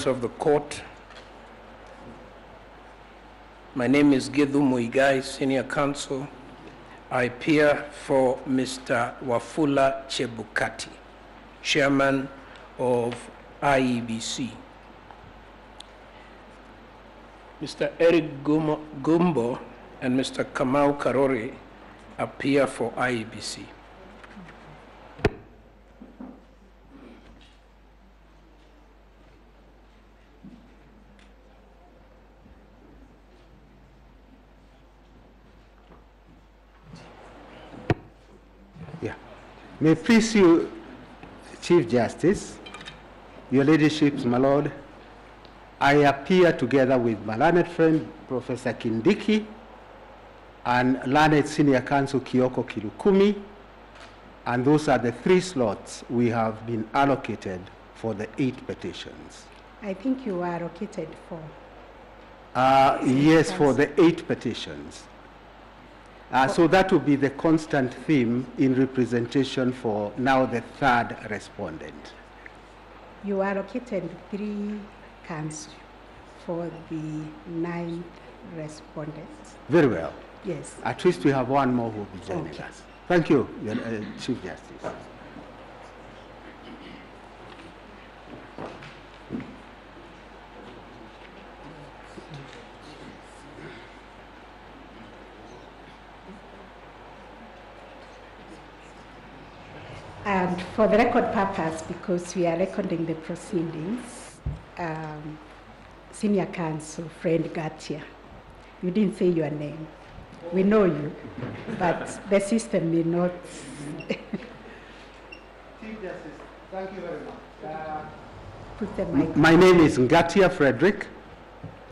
members of the court, my name is Githu Muigai, Senior Counsel. I appear for Mr. Wafula Chebukati, Chairman of IEBC. Mr. Eric Gumbo and Mr. Kamau Karori appear for IEBC. May it please you, Chief Justice, your leaderships, my lord, I appear together with my learned friend, Professor Kindiki, and learned Senior Counsel Kioko Kilukumi, and those are the 3 slots we have been allocated for the 8 petitions. I think you are allocated for. Yes, for the 8 petitions. So that will be the constant theme in representation for now the 3rd respondent. You allocated 3 counsel for the 9th respondent. Very well. Yes. At least we have 1 more who will be joining us. Thank you, Chief Justice. And for the record purpose, because we are recording the proceedings, Senior Counsel Friend Gatia, you didn't say your name. We know you, but the system may not. Chief Justice, thank you very much. Put the mic. My name is Ngatia Frederick.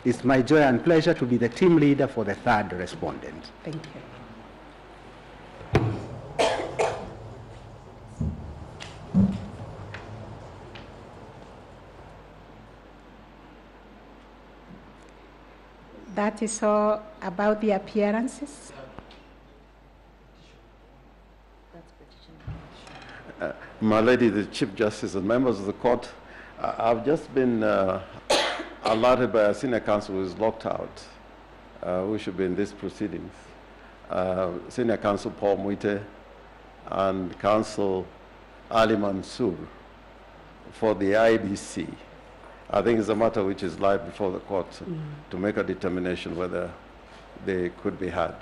It's my joy and pleasure to be the team leader for the 3rd respondent. Thank you. That is all about the appearances. My lady, the Chief Justice and members of the court, I've just been alerted by a senior counsel who is locked out, who should be in these proceedings. Senior Counsel Paul Muite and Counsel Ali Mansour for the IBC. I think it's a matter which is live before the court to make a determination whether they could be had.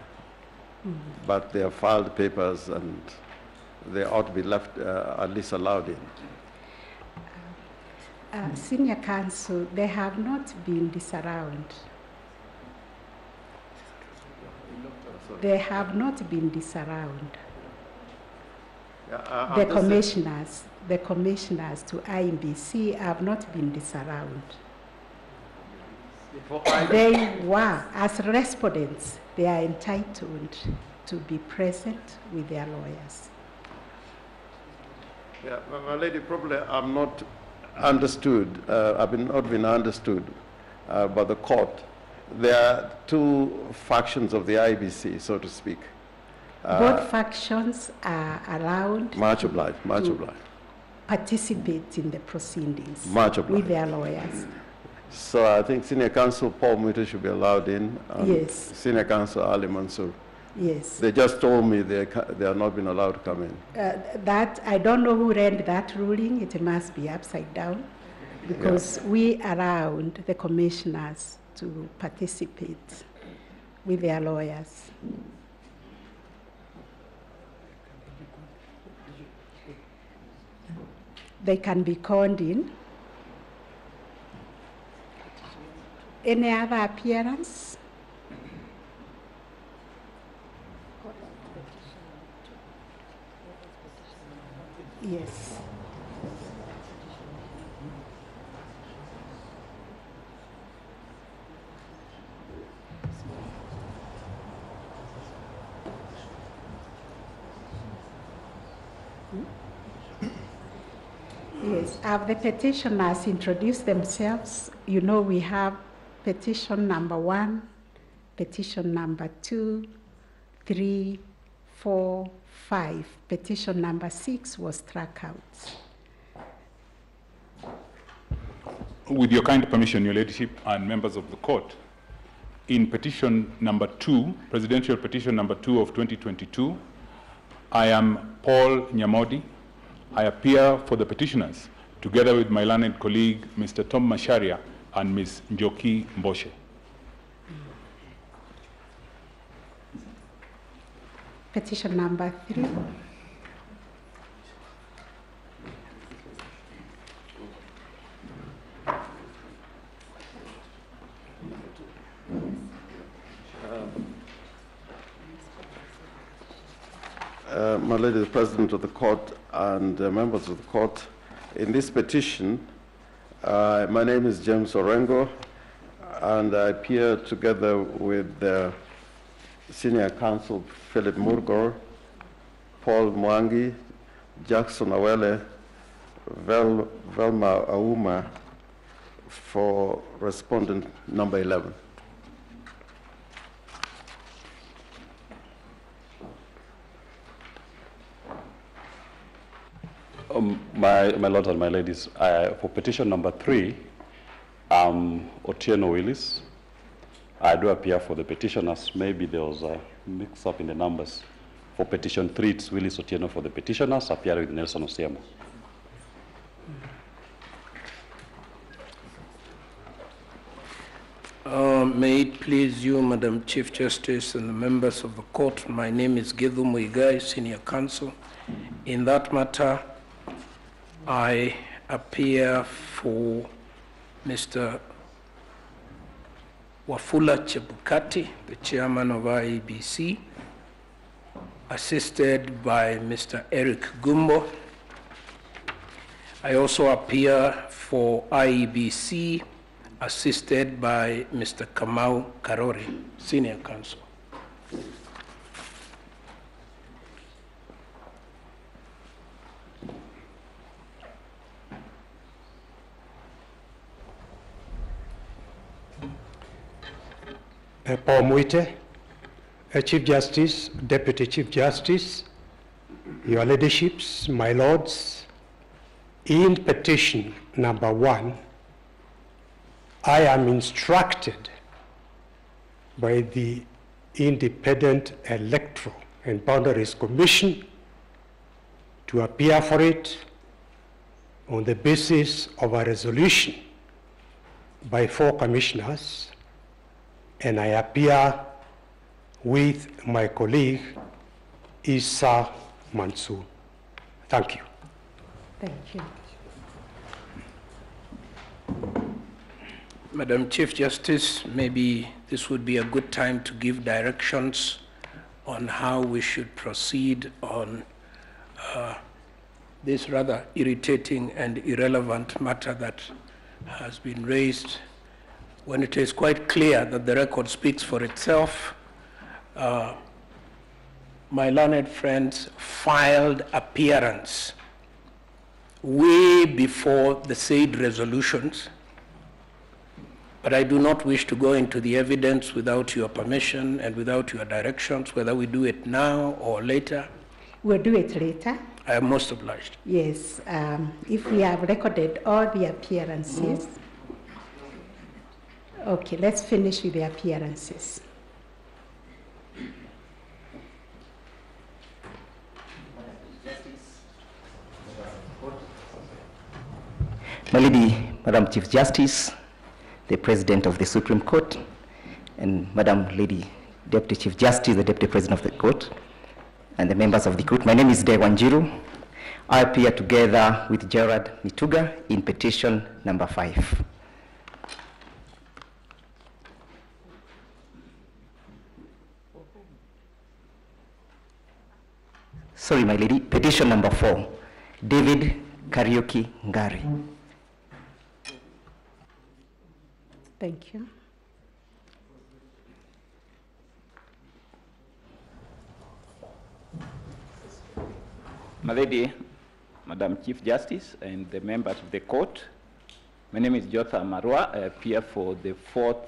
But they have filed papers and they ought to be left at least allowed in. Senior Counsel, they have not been disallowed. They have not been disallowed. The commissioners to IEBC have not been disallowed. They were, as respondents, they are entitled to be present with their lawyers. Yeah, my lady, probably I'm not understood, I've not been understood by the court. There are 2 factions of the IBC, so to speak. Both factions are allowed to participate in the proceedings with their lawyers. So I think Senior Counsel Paul Muite should be allowed in. Yes. Senior Counsel Ali Mansour. Yes. They just told me they have not been allowed to come in. That I don't know who read that ruling. It must be upside down, because we allowed the commissioners to participate with their lawyers. They can be called in. Any other appearance? Yes. Yes, have the petitioners introduced themselves? You know, we have petition number 1, petition number 2, 3, 4, 5. Petition number 6 was struck out. With your kind permission, Your Ladyship and members of the court, in petition number 2, presidential petition number 2 of 2022, I am Paul Nyamodi. I appear for the petitioners together with my learned colleague, Mr. Tom Masharia and Ms. Njoki Mboshe. Petition number 3. My Lady, the President of the Court and members of the Court, in this petition, my name is James Orengo, and I appear together with the Senior Counsel Philip Murgor, Paul Mwangi, Jackson Awele, Velma Auma, for respondent number 11. My lords and my ladies, for petition number 3, Otieno Willis. I do appear for the petitioners. Maybe there was a mix-up in the numbers. For petition 3, it's Willis Otieno for the petitioners, appearing with Nelson Osiemo. May it please you, Madam Chief Justice and the members of the court, my name is Githu Muigai, Senior Counsel. In that matter, I appear for Mr. Wafula Chebukati, the chairman of IEBC, assisted by Mr. Eric Gumbo. I also appear for IEBC, assisted by Mr. Kamau Karori, Senior Counsel. Paul Muite, Chief Justice, Deputy Chief Justice, Your Ladyship, my lords, in petition number 1, I am instructed by the Independent Electoral and Boundaries Commission to appear for it on the basis of a resolution by 4 commissioners, and I appear with my colleague, Issa Mansour. Thank you. Thank you. Madam Chief Justice, maybe this would be a good time to give directions on how we should proceed on this rather irritating and irrelevant matter that has been raised, when it is quite clear that the record speaks for itself. My learned friends filed appearance way before the said resolutions, but I do not wish to go into the evidence without your permission and without your directions, whether we do it now or later. We'll do it later. I am most obliged. Yes, if we have recorded all the appearances. Okay, let's finish with the appearances. My Lady, Madam Chief Justice, the President of the Supreme Court, and Madam Lady Deputy Chief Justice, the Deputy President of the Court, and the members of the court. My name is Dewanjiru. I appear together with Gerard Mituga in petition number 5. Sorry, my lady, petition number 4, David Karaoke Ngari. Thank you. My Lady, Madam Chief Justice, and the members of the court, my name is Jotham Marwa. I appear for the 4th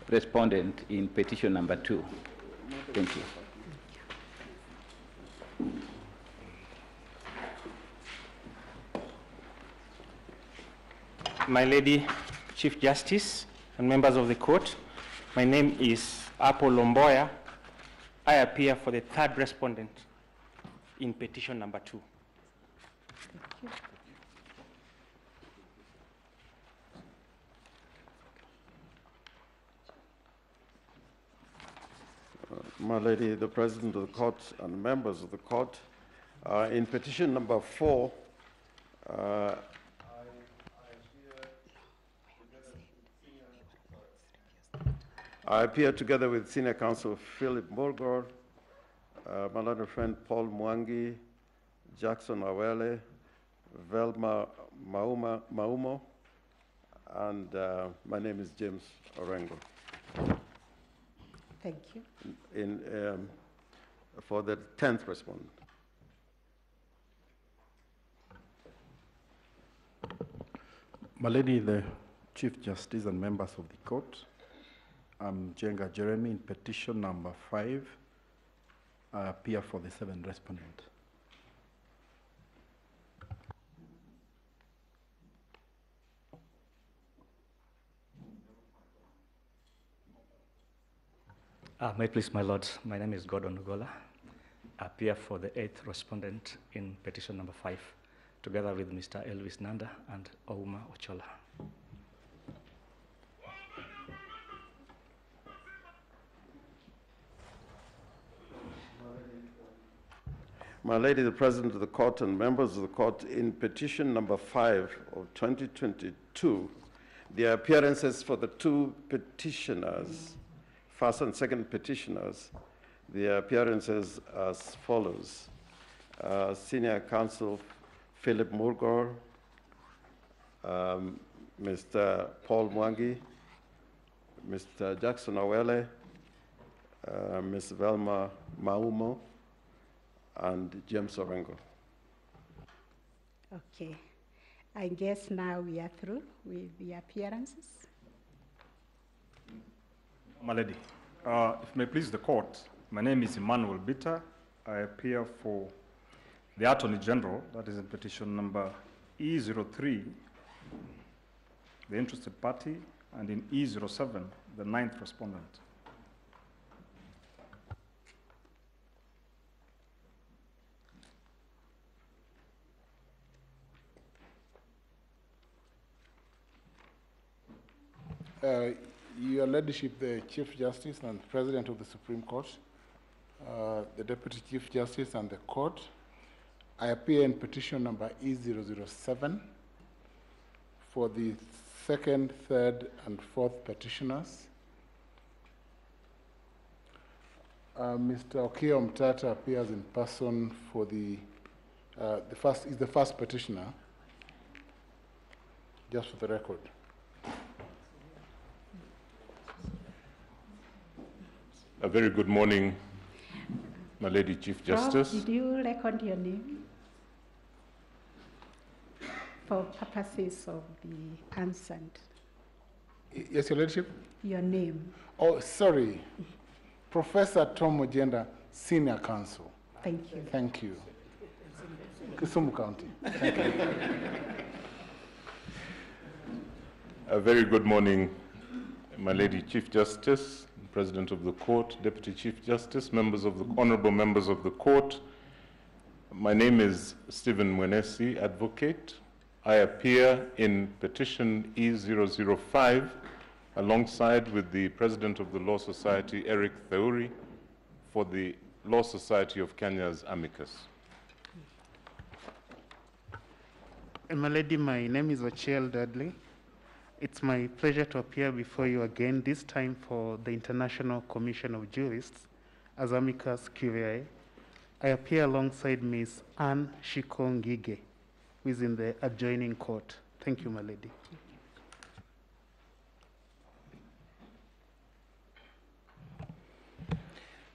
respondent in petition number 2. Thank you. My Lady Chief Justice and members of the court, my name is Apple Lomboya. I appear for the third respondent in petition number 2. Thank you. My Lady, the President of the Court and members of the Court, in petition number 4, I appear together with Senior Counsel Philip Morgor, my learned friend Paul Mwangi, Jackson Awele, Velma Maumo, and my name is James Orengo. Thank you. For the 10th respondent. My Lady, the Chief Justice and members of the court, I'm Jenga Jeremy in petition number 5. I appear for the 7th respondent. May it please my lords, my name is Gordon Ugola. I appear for the 8th respondent in petition number 5, together with Mr. Elvis Nanda and Ouma Ochola. My Lady, the President of the Court and members of the Court, in petition number 5 of 2022, the appearances for the 2 petitioners, first and second petitioners, the appearances as follows. Senior Counsel Philip Morgor, Mr. Paul Mwangi, Mr. Jackson Awele, Ms. Velma Maumo, and James Orengo. Okay. I guess now we are through with the appearances. My Lady, if it may please the court, my name is Emmanuel Bitter. I appear for the Attorney General, that is in petition number E03, the interested party, and in E07, the 9th respondent. Your Ladyship, the Chief Justice and President of the Supreme Court, the Deputy Chief Justice and the Court, I appear in petition number E007 for the 2nd, 3rd, and 4th petitioners. Mr. Okio Mtata appears in person for the first petitioner, just for the record. A very good morning, my Lady Chief Justice. Prof, did you record your name for purposes of the answered? Yes, Your Ladyship? Your name. Oh, sorry. Professor Tom Ojenda, Senior Counsel. Thank you. Thank you. Kisumu County. Thank you. A very good morning, my Lady Chief Justice, President of the Court, Deputy Chief Justice, honorable members of the Court. My name is Stephen Mwenesi, Advocate. I appear in petition E005 alongside with the President of the Law Society, Eric Theuri, for the Law Society of Kenya's amicus. My Lady, my name is Ochiel Dudley. It's my pleasure to appear before you again, this time for the International Commission of Jurists as amicus curiae. I appear alongside Ms. Anne Shikongige, who is in the adjoining court. Thank you, my Lady.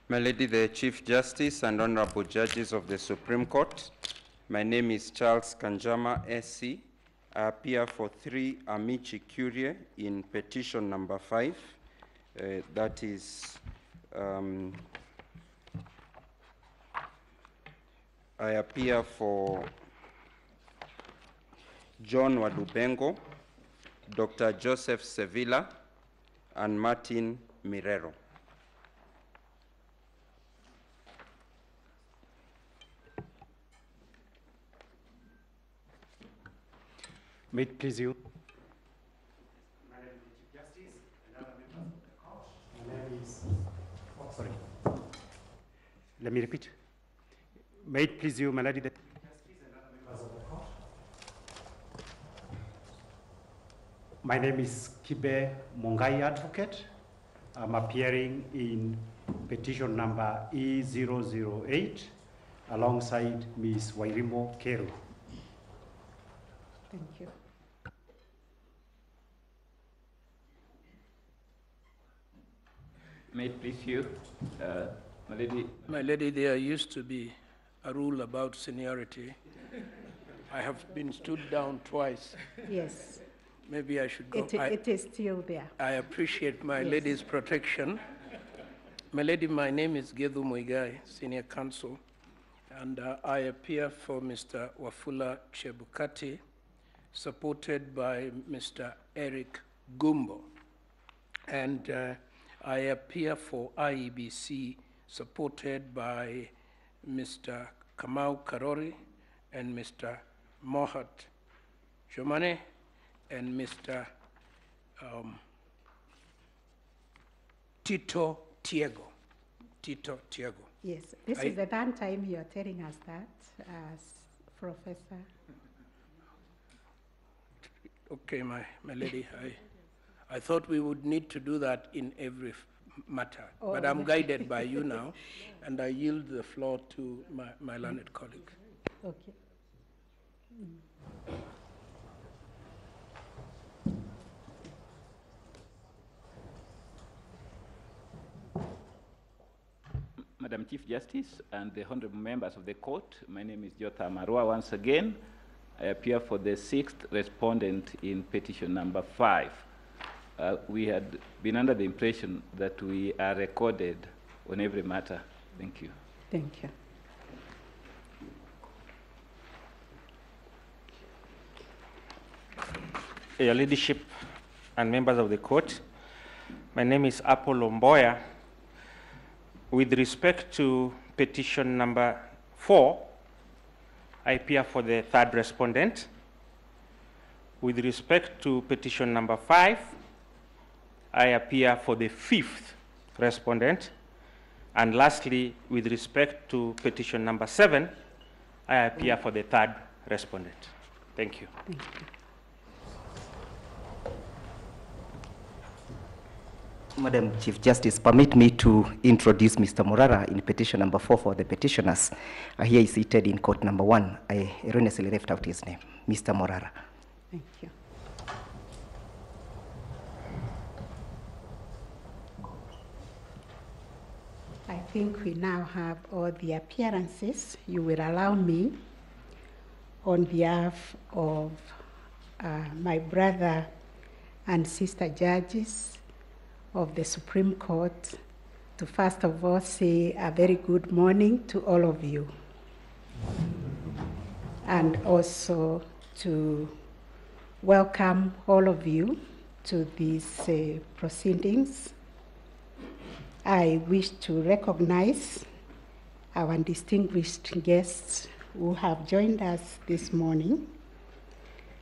My Lady, the Chief Justice and Honorable Judges of the Supreme Court, my name is Charles Kanjama, SC. I appear for 3 amici curiae in petition number 5. That is, I appear for John Wadubengo, Dr. Joseph Sevilla, and Martin Mirero. May it please you. Let me repeat. May it please you, my lady, the My name is Kibe Mongai Advocate. I'm appearing in petition number E008 alongside Ms. Wairimo Keru. Thank you. May it please you, my lady. My lady, there used to be a rule about seniority. I have been stood down twice. Yes. Maybe I should go. It is still there. I appreciate my Yes. lady's protection. My lady, my name is Gedhu Muigai, Senior Counsel, and I appear for Mr. Wafula Chebukati, supported by Mr. Eric Gumbo. And I appear for IEBC, supported by Mr. Kamau Karori and Mr. Mohat Jomane and Mr. Tito Tiago. Yes, this is the third time you are telling us that, as Professor. Okay, my lady, I thought we would need to do that in every matter, but I'm guided by you now, and I yield the floor to my learned colleague. Okay. Madam Chief Justice and the honorable members of the court, my name is Jotham Arua once again. I appear for the 6th respondent in petition number 5. We had been under the impression that we are recorded on every matter. Thank you. Thank you. Your Ladyship and members of the court, my name is Apollo Mboya. With respect to petition number 4, I appear for the 3rd respondent. With respect to petition number 5, I appear for the 5th respondent. And lastly, with respect to petition number 7, I appear for the 3rd respondent. Thank you. Thank you. Madam Chief Justice, permit me to introduce Mr. Morara in petition number 4 for the petitioners. Here is seated in court number 1. I erroneously left out his name. Mr. Morara. Thank you. I think we now have all the appearances. You will allow me, on behalf of my brother and sister judges of the Supreme Court, to first of all say a very good morning to all of you, and also to welcome all of you to these proceedings. I wish to recognize our distinguished guests who have joined us this morning,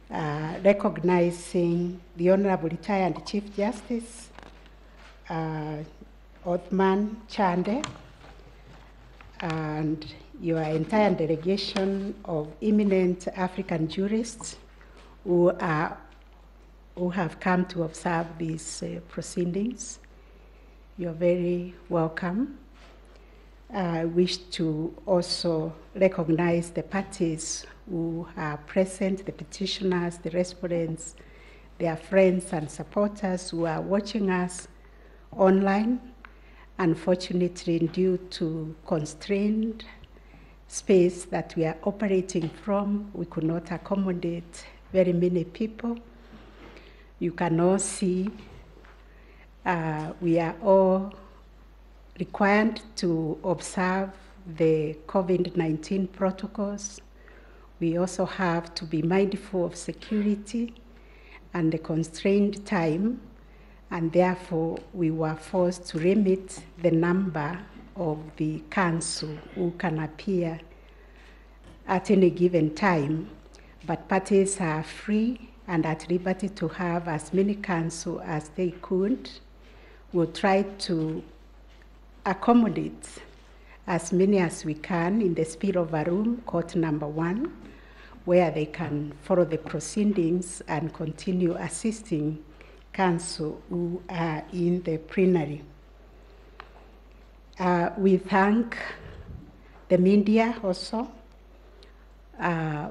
recognizing the Honorable Retired Chief Justice Othman Chande, and your entire delegation of eminent African jurists who have come to observe these proceedings. You're very welcome. I wish to also recognize the parties who are present, the petitioners, the respondents, their friends and supporters who are watching us online. Unfortunately, due to constrained space that we are operating from, we could not accommodate very many people. You can all see we are all required to observe the COVID-19 protocols. We also have to be mindful of security, and the constrained time, and therefore we were forced to limit the number of the council who can appear at any given time, but parties are free and at liberty to have as many council as they could. We'll try to accommodate as many as we can in the speed of a room, court number 1, where they can follow the proceedings and continue assisting counsel who are in the plenary. We thank the media also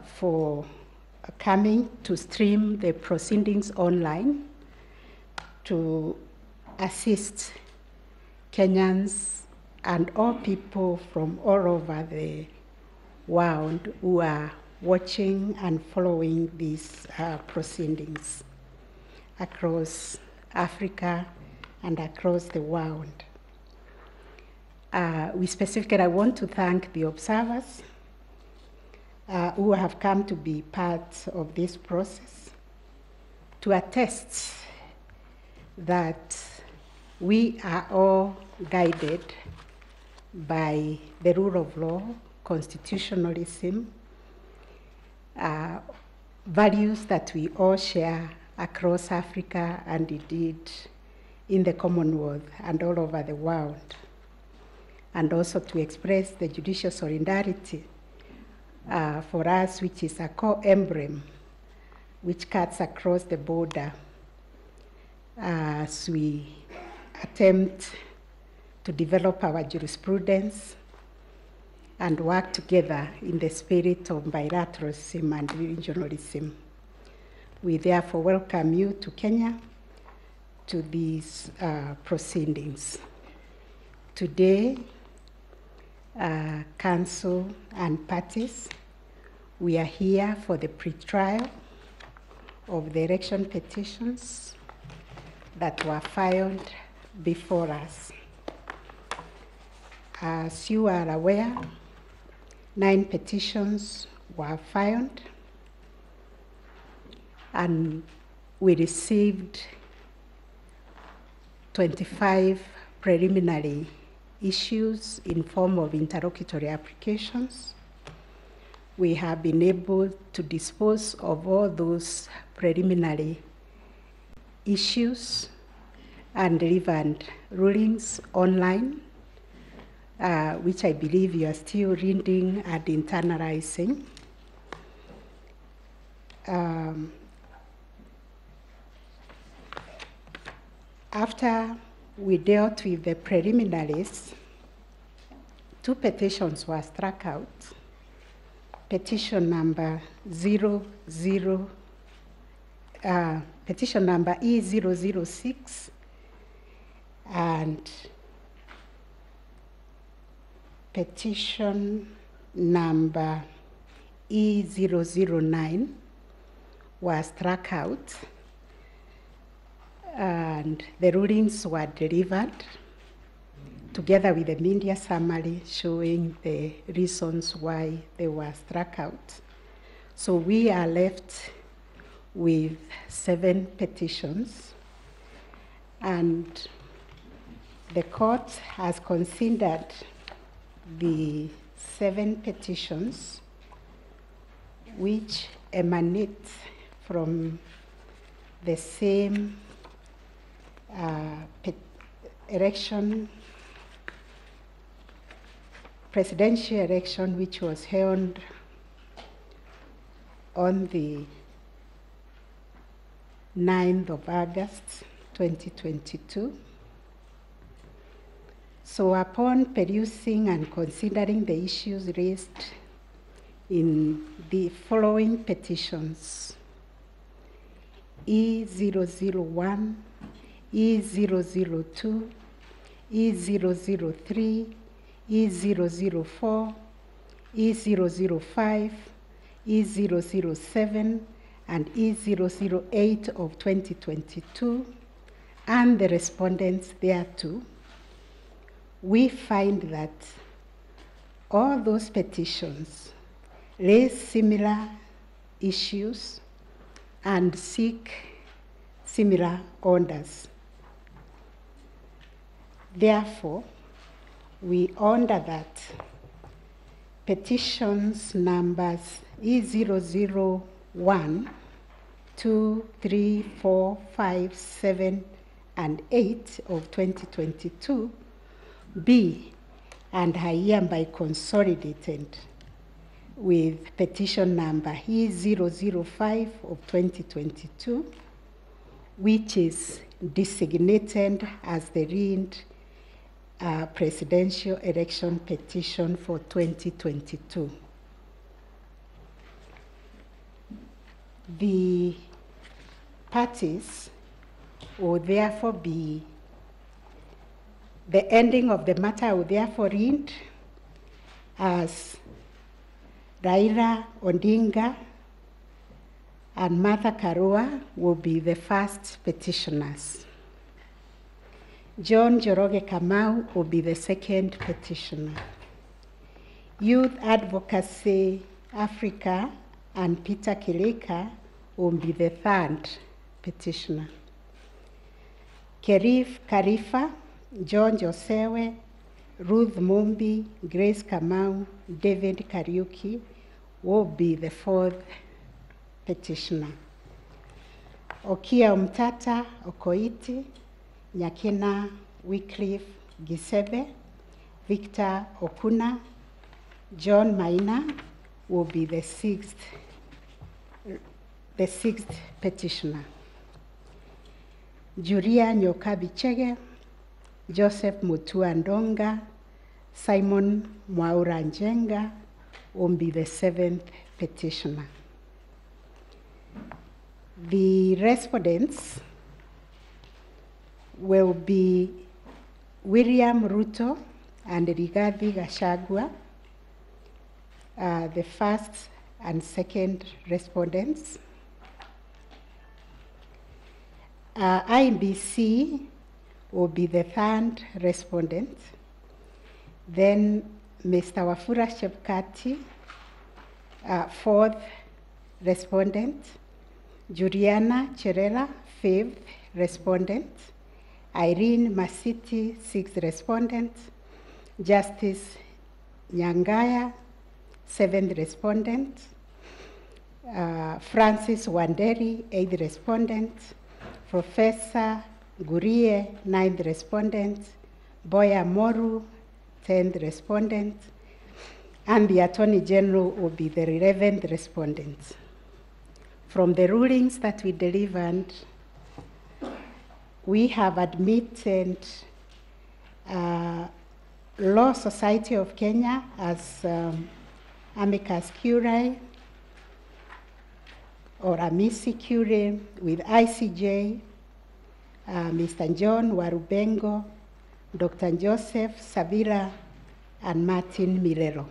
for coming to stream the proceedings online to assist Kenyans and all people from all over the world who are watching and following these proceedings across Africa and across the world. We specifically, I want to thank the observers who have come to be part of this process to attest that we are all guided by the rule of law, constitutionalism, values that we all share across Africa and indeed in the Commonwealth and all over the world, and also to express the judicial solidarity for us, which is a core emblem which cuts across the border as we attempt to develop our jurisprudence and work together in the spirit of bilateralism and regionalism. We therefore welcome you to Kenya to these proceedings. Today, council and parties, we are here for the pre-trial of the election petitions that were filed before us. As you are aware, 9 petitions were filed, and we received 25 preliminary issues in form of interlocutory applications. We have been able to dispose of all those preliminary issues and delivered rulings online, which I believe you are still reading and internalizing. After we dealt with the preliminaries, 2 petitions were struck out. Petition number petition number E006 and petition number E009 was struck out, and the rulings were delivered together with the media summary showing the reasons why they were struck out. So we are left with 7 petitions, and the court has considered the 7 petitions which emanate from the same presidential election, which was held on the 9th of August 2022. So upon perusing and considering the issues raised in the following petitions, E001, E002, E003, E004, E005, E007, and E008 of 2022, and the respondents thereto, we find that all those petitions raise similar issues and seek similar orders. Therefore, we order that petitions numbers E001, 2, 3, 4, 5, 7, and 8 of 2022 be and are hereby consolidated with petition number E005 of 2022, which is designated as the RIND presidential election petition for 2022. The parties will therefore be, the ending of the matter will therefore read as Raila Odinga and Martha Karua will be the first petitioners. John Njoroge Kamau will be the second petitioner. Youth Advocacy Africa and Peter Kilika will be the third petitioner. Kerif Karifa, John Josewe, Ruth Mumbi, Grace Kamau, David Kariuki will be the fourth petitioner. Okia Umtata Okoiti, Nyakina Wycliffe Gisebe, Victor Okuna, John Maina will be the sixth petitioner. Julia Nyokabi Chege, Joseph Mutua Ndonga, Simon Mwaura Njenga will be the seventh petitioner. The respondents will be William Ruto and Rigathi Gachagua, the first and second respondents. IBC will be the third respondent. Then Mr. Wafula Chebukati, fourth respondent. Juliana Cherera, fifth respondent. Irene Masiti, sixth respondent. Justice Nyangaya, seventh respondent. Francis Wanderi, eighth respondent. Professor Gurie, ninth respondent. Boya Moru, 10th respondent. And the Attorney General will be the 11th respondent. From the rulings that we delivered, we have admitted Law Society of Kenya as amicus curiae or amici curiae with ICJ, Mr. John Warubengo, Dr. Joseph Savira, and Martin Milero.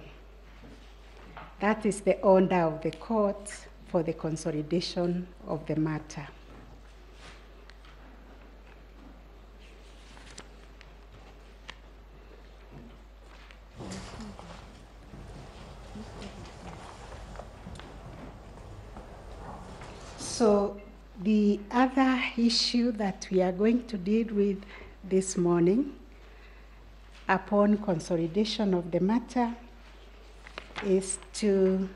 That is the order of the court for the consolidation of the matter. So the other issue that we are going to deal with this morning upon consolidation of the matter is to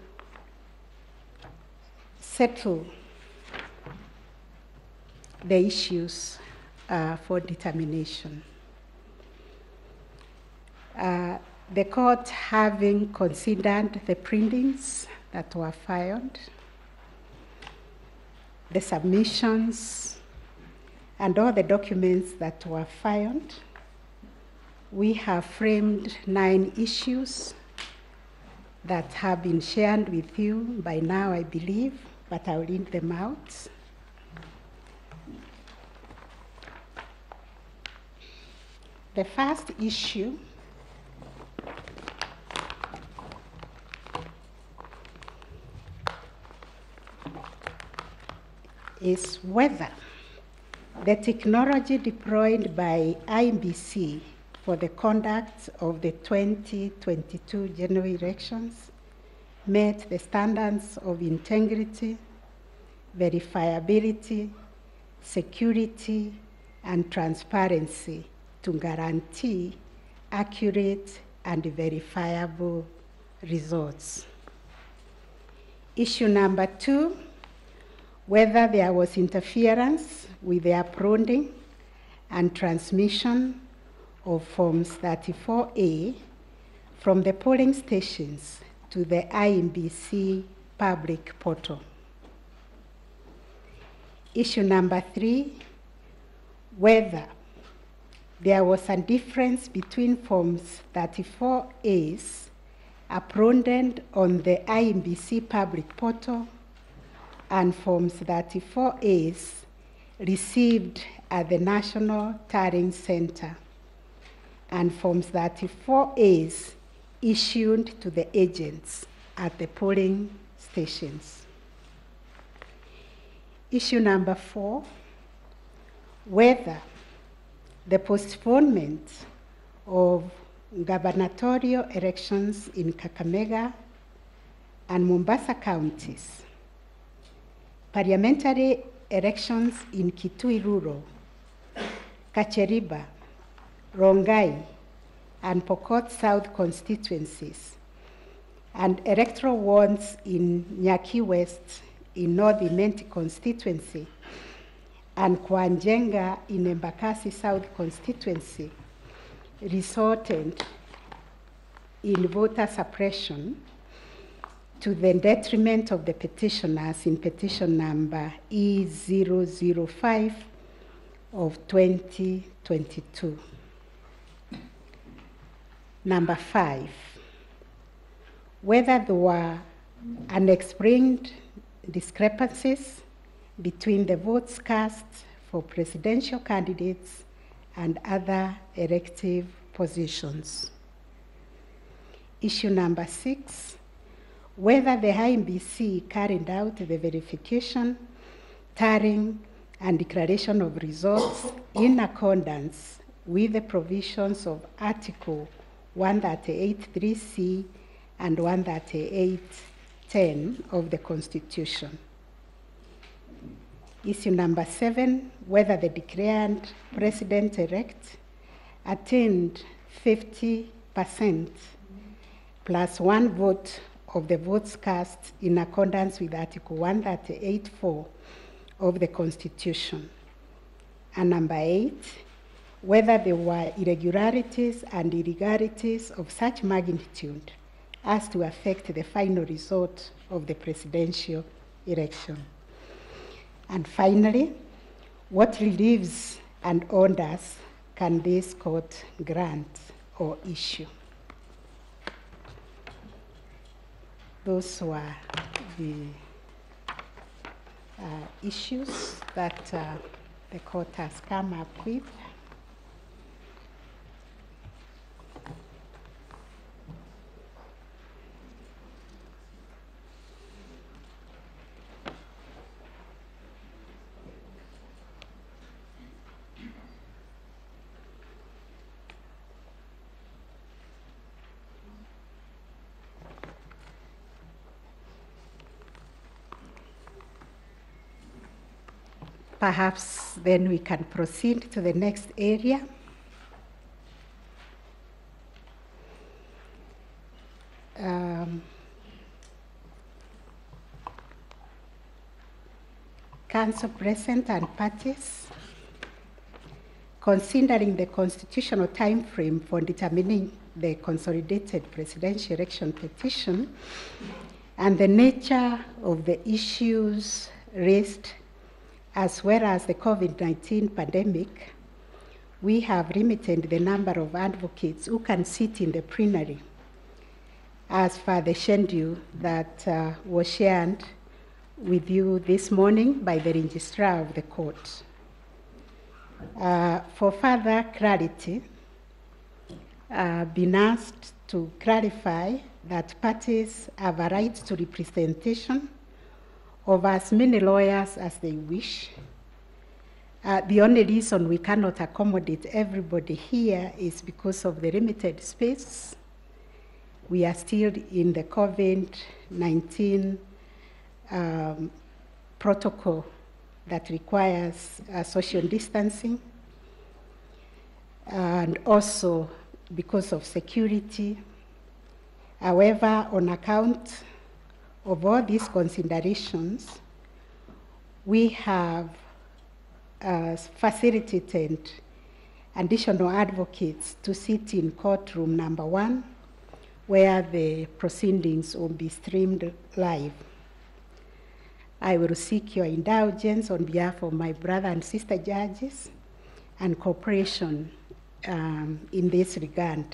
settle the issues for determination. The court, having considered the printings that were filed, the submissions, and all the documents that were filed, we have framed 9 issues that have been shared with you by now, I believe, but I'll read them out. The first issue is whether the technology deployed by IEBC for the conduct of the 2022 general elections met the standards of integrity, verifiability, security, and transparency to guarantee accurate and verifiable results. Issue number 2, whether there was interference with the uploading and transmission of Forms 34A from the polling stations to the IEBC public portal. Issue number 3, whether there was a difference between Forms 34As uploaded on the IEBC public portal and Forms 34As received at the National Tallying Center and Forms 34As issued to the agents at the polling stations. Issue number 4, whether the postponement of gubernatorial elections in Kakamega and Mombasa counties, parliamentary elections in Kitui Rural, Kacheriba, Rongai, and Pokot South constituencies, and electoral wards in Nyaki West in North Imenti constituency, and Kwanjenga in Embakasi South constituency, resulted in voter suppression to the detriment of the petitioners in petition number E005 of 2022. Number 5, whether there were unexplained discrepancies between the votes cast for presidential candidates and other elective positions. Issue number 6, whether the IEBC carried out the verification, tallying, and declaration of results in accordance with the provisions of Article 138(3)(c) and 138(10) of the Constitution. Issue number 7, whether the declared president-elect attained 50% plus 1 vote of the votes cast in accordance with Article 138(4) of the Constitution. And number 8, whether there were irregularities and illegalities of such magnitude as to affect the final result of the presidential election. And finally, what reliefs and orders can this court grant or issue? Those were the issues that the court has come up with. Perhaps then we can proceed to the next area. Council present and parties, considering the constitutional time frame for determining the consolidated presidential election petition and the nature of the issues raised, as well as the COVID-19 pandemic, we have limited the number of advocates who can sit in the plenary as per the schedule that was shared with you this morning by the registrar of the court. For further clarity, been asked to clarify that parties have a right to representation of as many lawyers as they wish. The only reason we cannot accommodate everybody here is because of the limited space. We are still in the COVID-19 protocol that requires social distancing, and also because of security. However, on account of all these considerations, we have facilitated additional advocates to sit in courtroom number 1, where the proceedings will be streamed live. I will seek your indulgence on behalf of my brother and sister judges and cooperation in this regard.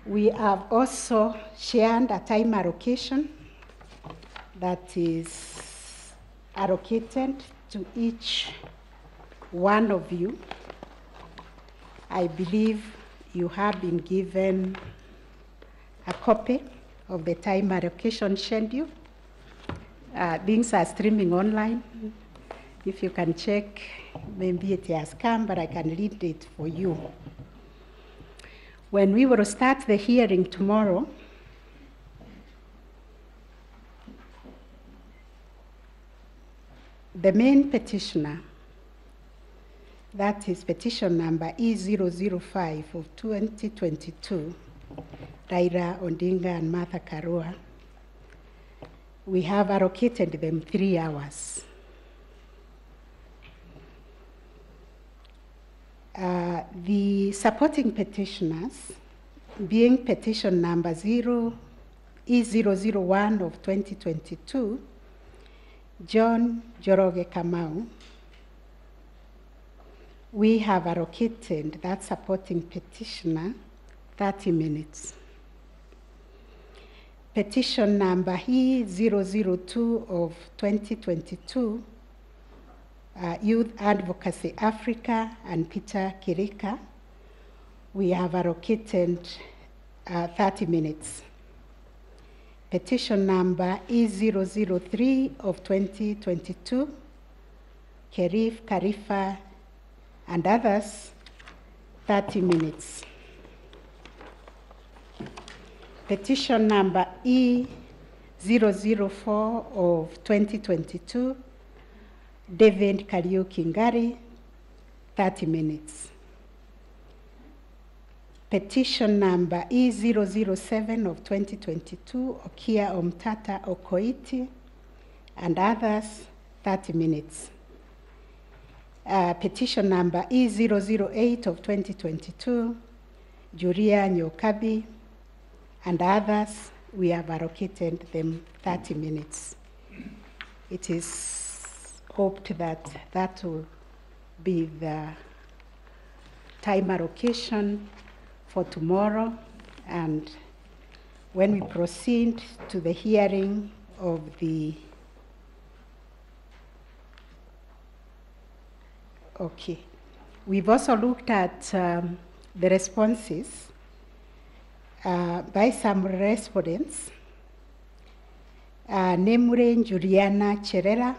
We have also shared a time allocation that is allocated to each one of you. I believe you have been given a copy of the time allocation schedule. Things are streaming online. If you can check, maybe it has come, but I can read it for you. When we will start the hearing tomorrow, the main petitioner, that is petition number E005 of 2022, Raila Odinga and Martha Karua, we have allocated them 3 hours. The supporting petitioners, being petition number E001 of 2022, John Joroge Kamau, we have allocated that supporting petitioner 30 minutes. Petition number E002 of 2022, Youth Advocacy Africa and Peter Kirika, we have allocated 30 minutes. Petition number E003 of 2022, Kerif Karifa and others, 30 minutes. Petition number E004 of 2022, David Kariuki Ngari, 30 minutes. Petition number E007 of 2022, Okia Omtata Okoiti and others, 30 minutes. Petition number E008 of 2022, Julia Nyokabi and others, we have allocated them 30 minutes. It is hoped that that will be the time allocation for tomorrow, and when we proceed to the hearing of the we've also looked at the responses by some respondents, namely Juliana Cherera,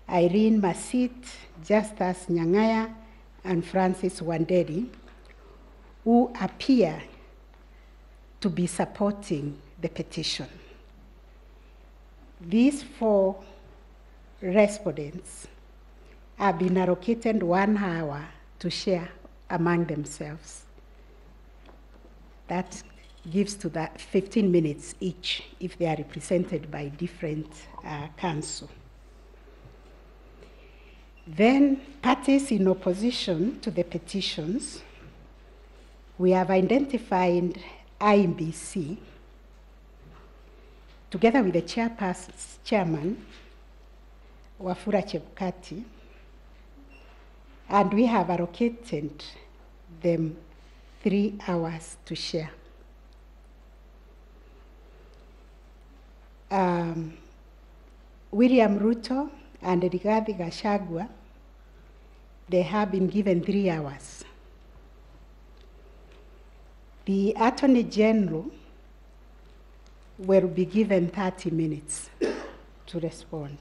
Irene Masit, Justus Nyangaya, and Francis Wanderi, who appear to be supporting the petition. These 4 respondents have been allocated 1 hour to share among themselves. That gives to that 15 minutes each if they are represented by different council. Then parties in opposition to the petitions, we have identified IMBC together with the chairman, Wafula Chebukati, and we have allocated them 3 hours to share. William Ruto and Rigathi Gachagua, they have been given 3 hours. The Attorney General will be given 30 minutes to respond.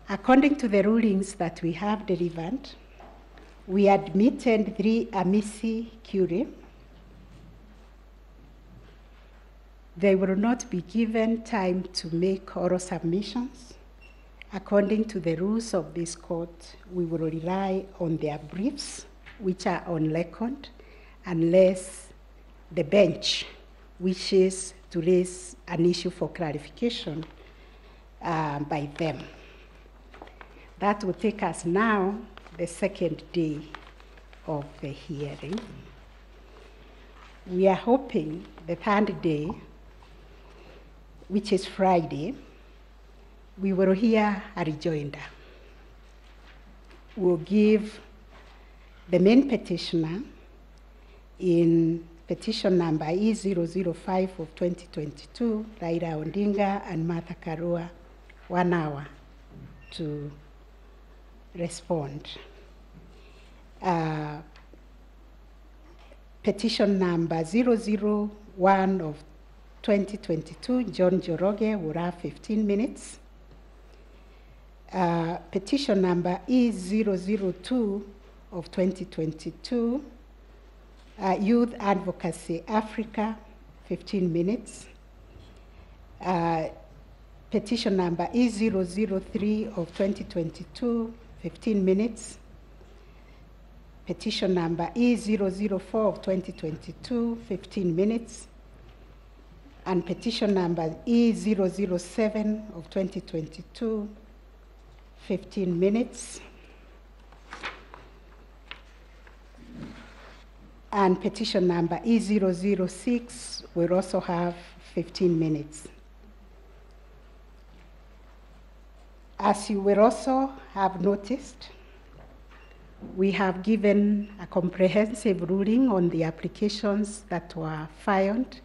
According to the rulings that we have delivered, we admitted 3 amici curiae, They will not be given time to make oral submissions. According to the rules of this court, we will rely on their briefs, which are on record, unless the bench wishes to raise an issue for clarification by them. That will take us now, the second day of the hearing. We are hoping the third day, which is Friday, we will hear a rejoinder. We'll give the main petitioner in petition number E005 of 2022, Raila Odinga and Martha Karua, 1 hour to respond. Petition number 001 of 2022, John Joroge, will have 15 minutes. Petition number E002 of 2022, Youth Advocacy Africa, 15 minutes. Petition number E003 of 2022, 15 minutes. Petition number E004 of 2022, 15 minutes. And petition number E007 of 2022, 15 minutes. And petition number E006 will also have 15 minutes. As you will also have noticed, we have given a comprehensive ruling on the applications that were filed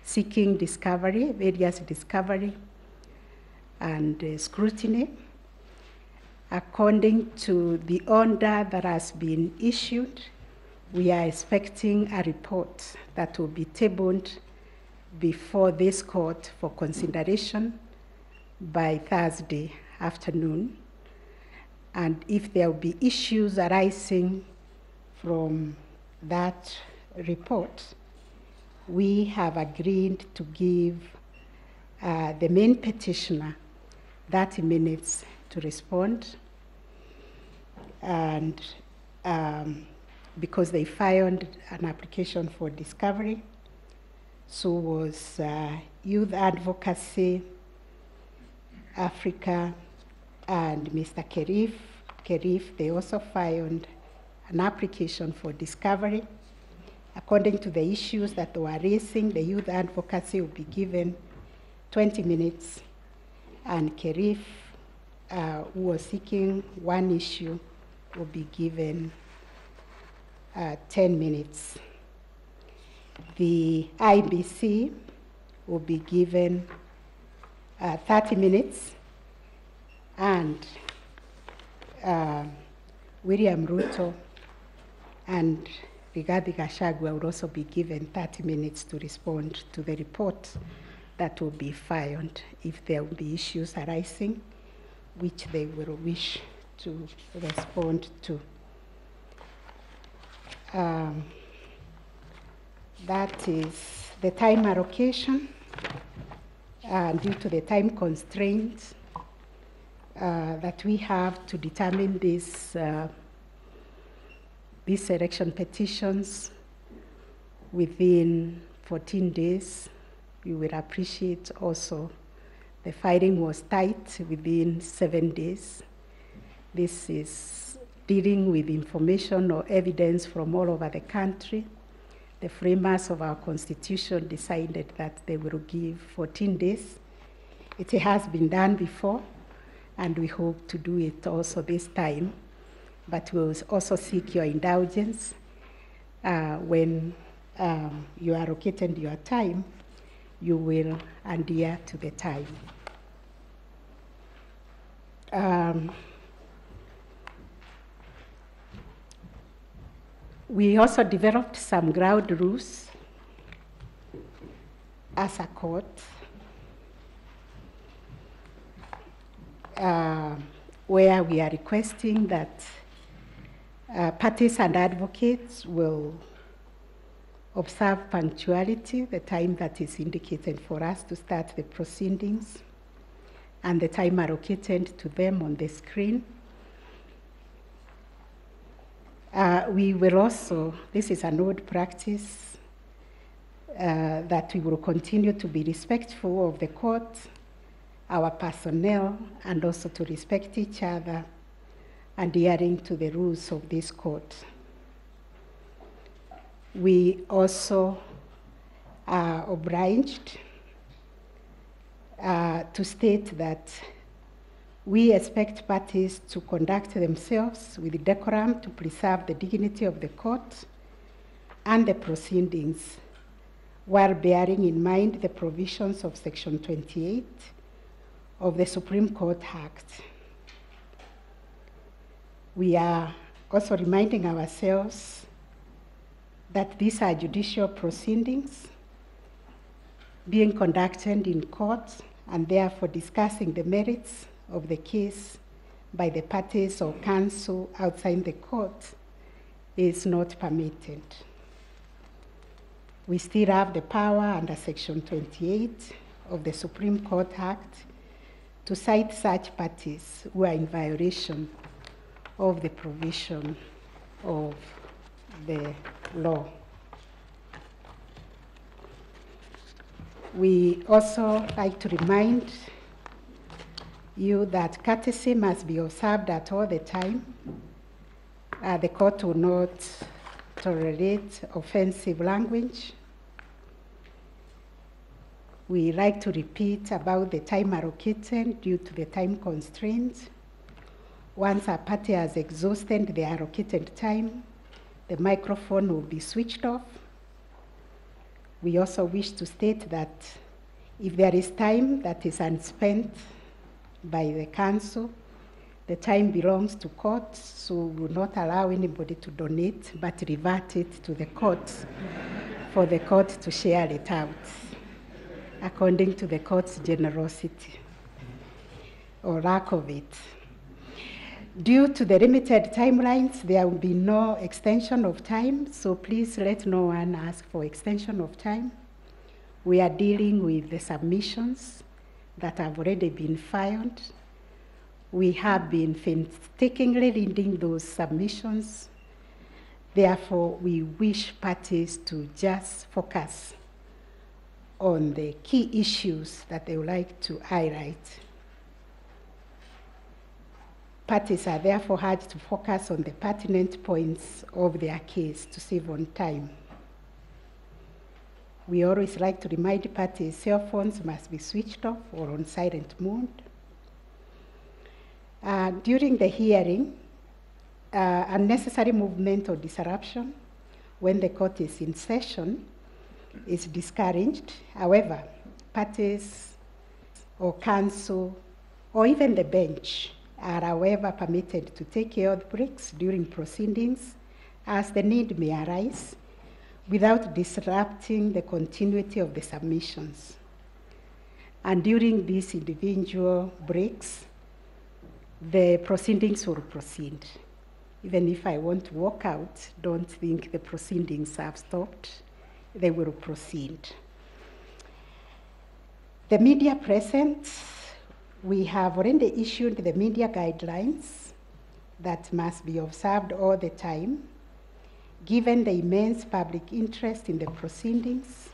seeking discovery, various discovery and scrutiny. According to the order that has been issued, we are expecting a report that will be tabled before this court for consideration by Thursday afternoon. And if there will be issues arising from that report, we have agreed to give the main petitioner 30 minutes to respond. And because they filed an application for discovery, so was Youth Advocacy Africa and Mr. Kerif, they also filed an application for discovery. According to the issues that they were raising, the Youth Advocacy will be given 20 minutes, and Kerif, who was seeking one issue, will be given 10 minutes. The IBC will be given 30 minutes, and William Ruto and Rigathi Gachagua will also be given 30 minutes to respond to the report that will be filed if there will be issues arising which they will wish to respond to. That is the time allocation. Due to the time constraints that we have to determine these election petitions within 14 days, we will appreciate also the filing was tight within 7 days. This is dealing with information or evidence from all over the country. The framers of our Constitution decided that they will give 14 days. It has been done before, and we hope to do it also this time. But we will also seek your indulgence when you are allocated your time, you will adhere to the time. We also developed some ground rules as a court where we are requesting that parties and advocates will observe punctuality, the time that is indicated for us to start the proceedings, and the time allocated to them on the screen. We will also, this is an old practice, that we will continue to be respectful of the court, our personnel, and also to respect each other, adhering to the rules of this court. We also are obliged to state that we expect parties to conduct themselves with decorum to preserve the dignity of the court and the proceedings, while bearing in mind the provisions of Section 28 of the Supreme Court Act. We are also reminding ourselves that these are judicial proceedings being conducted in court, and therefore discussing the merits of the case by the parties or counsel outside the court is not permitted. We still have the power under Section 28 of the Supreme Court Act to cite such parties who are in violation of the provision of the law. We also like to remind you that courtesy must be observed at all the time. The court will not tolerate offensive language. We like to repeat about the time allocated due to the time constraints. Once a party has exhausted the allocated time, the microphone will be switched off. We also wish to state that if there is time that is unspent by the council, the time belongs to court, so we will not allow anybody to donate, but revert it to the court for the court to share it out according to the court's generosity or lack of it. Due to the limited timelines, there will be no extension of time, so please let no one ask for extension of time. We are dealing with the submissions that have already been filed. We have been painstakingly reading those submissions. Therefore, we wish parties to just focus on the key issues that they would like to highlight. Parties are therefore urged to focus on the pertinent points of their case to save on time. We always like to remind parties cell phones must be switched off or on silent mode. During the hearing, unnecessary movement or disruption when the court is in session is discouraged. However, parties or counsel or even the bench are however permitted to take health breaks during proceedings as the need may arise without disrupting the continuity of the submissions. And during these individual breaks, the proceedings will proceed. Even if I want to walk out, don't think the proceedings have stopped. They will proceed. The media present, we have already issued the media guidelines that must be observed all the time. Given the immense public interest in the proceedings,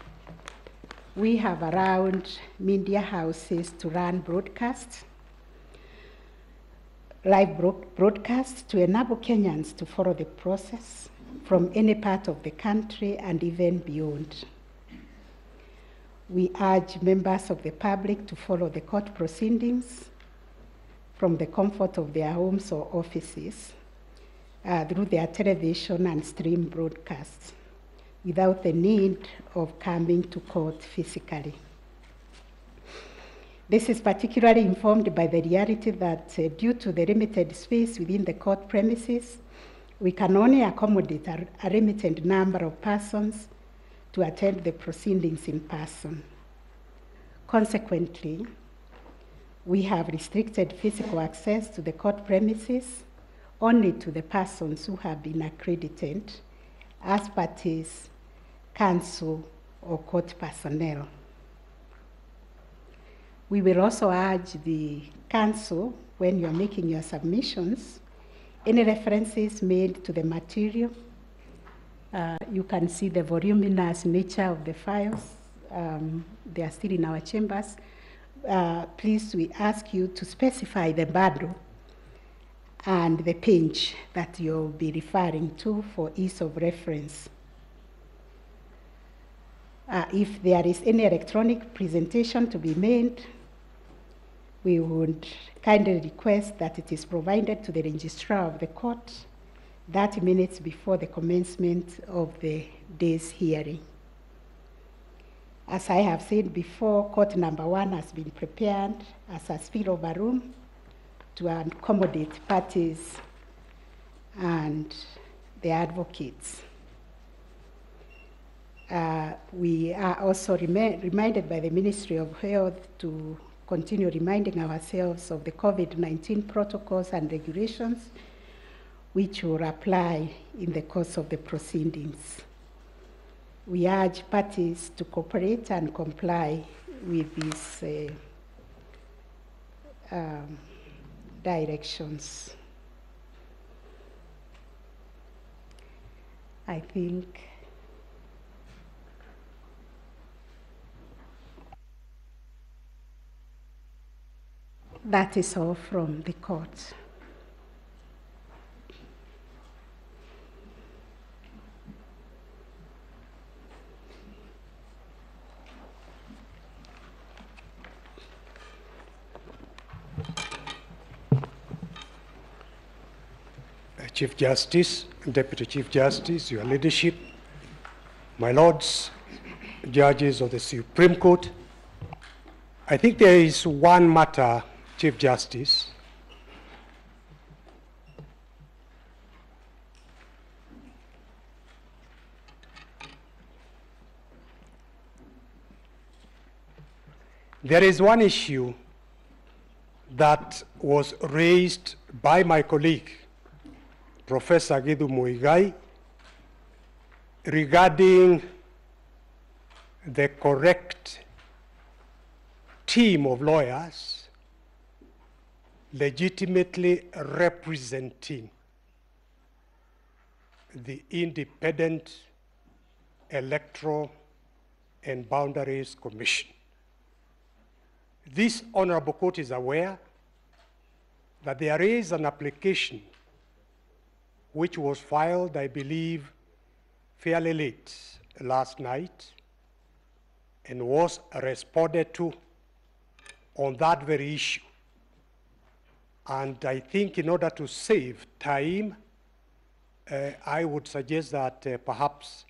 we have allowed media houses to run broadcasts, live broadcasts to enable Kenyans to follow the process from any part of the country and even beyond. We urge members of the public to follow the court proceedings from the comfort of their homes or offices through their television and stream broadcasts without the need of coming to court physically. This is particularly informed by the reality that due to the limited space within the court premises, we can only accommodate a limited number of persons to attend the proceedings in person. Consequently, we have restricted physical access to the court premises only to the persons who have been accredited as parties counsel or court personnel. We will also urge the counsel, when you're making your submissions, any references made to the material. You can see the voluminous nature of the files. They are still in our chambers. Please, we ask you to specify the bundle and the page that you'll be referring to for ease of reference. If there is any electronic presentation to be made, we would kindly request that it is provided to the registrar of the court 30 minutes before the commencement of the day's hearing. As I have said before, court number 1 has been prepared as a spillover room to accommodate parties and the advocates. We are also reminded by the Ministry of Health to continue reminding ourselves of the COVID-19 protocols and regulations which will apply in the course of the proceedings. We urge parties to cooperate and comply with these directions. I think that is all from the court. Chief Justice, Deputy Chief Justice, Your Ladyship, my lords, judges of the Supreme Court, I think there is one matter, Chief Justice, there is one issue that was raised by my colleague, Professor Githu Muigai, regarding the correct team of lawyers legitimately representing the Independent Electoral and Boundaries Commission. This honorable court is aware that there is an application which was filed, I believe, fairly late last night and was responded to on that very issue. And I think in order to save time, I would suggest that perhaps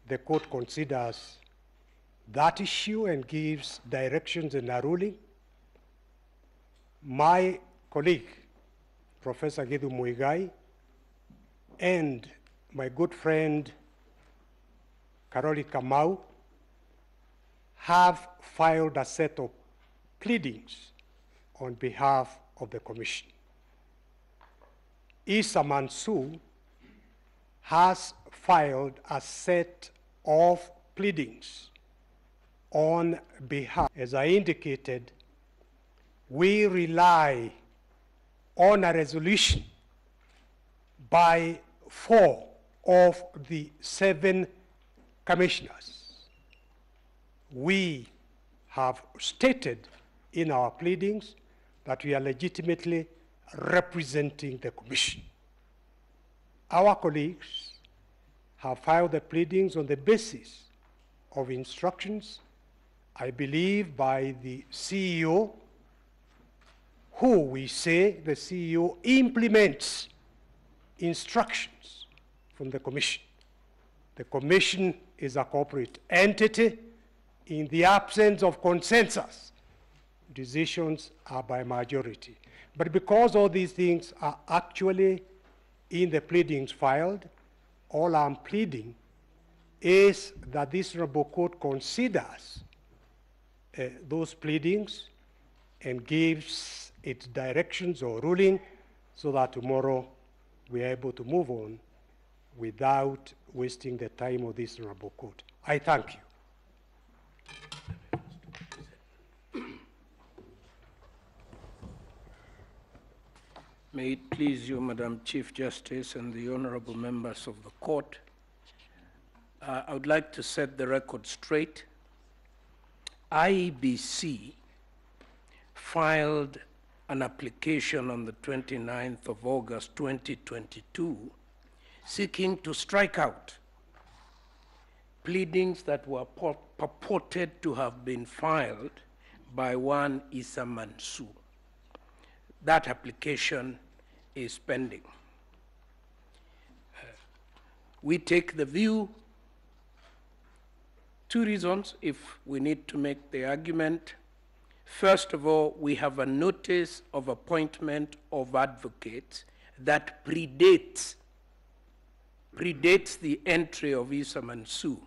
the court considers that issue and gives directions in a ruling. My colleague, Professor Githu Muigai, and my good friend, Karoli Kamau, have filed a set of pleadings on behalf of the Commission. Issa Mansour has filed a set of pleadings on behalf. As I indicated, we rely on a resolution by 4 of the 7 commissioners. We have stated in our pleadings that we are legitimately representing the Commission. Our colleagues have filed the pleadings on the basis of instructions, I believe, by the CEO, who we say the CEO implements instructions from the Commission. The Commission is a corporate entity. In the absence of consensus, decisions are by majority. But because all these things are actually in the pleadings filed, all I'm pleading is that this honorable court considers those pleadings and gives its directions or ruling so that tomorrow we are able to move on without wasting the time of this honorable court. I thank you. May it please you, Madam Chief Justice and the honorable members of the court, I would like to set the record straight. IEBC filed an application on the 29th of August 2022 seeking to strike out pleadings that were purported to have been filed by one Issa Mansour. That application is pending. We take the view, two reasons if we need to make the argument. First of all, we have a notice of appointment of advocates that predates the entry of Issa Mansour.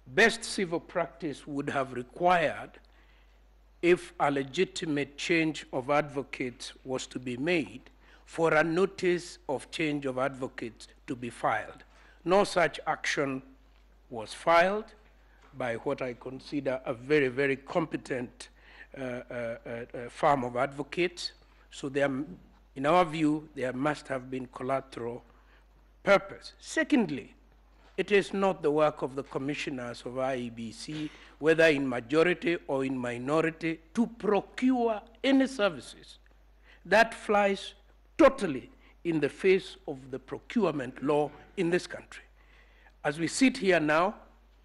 Best civil practice would have required, if a legitimate change of advocates was to be made, for a notice of change of advocates to be filed. No such action was filed by what I consider a very, very competent firm of advocates. So there, in our view, there must have been collateral purpose. Secondly, it is not the work of the commissioners of IEBC, whether in majority or in minority, to procure any services. That flies totally in the face of the procurement law in this country. As we sit here now,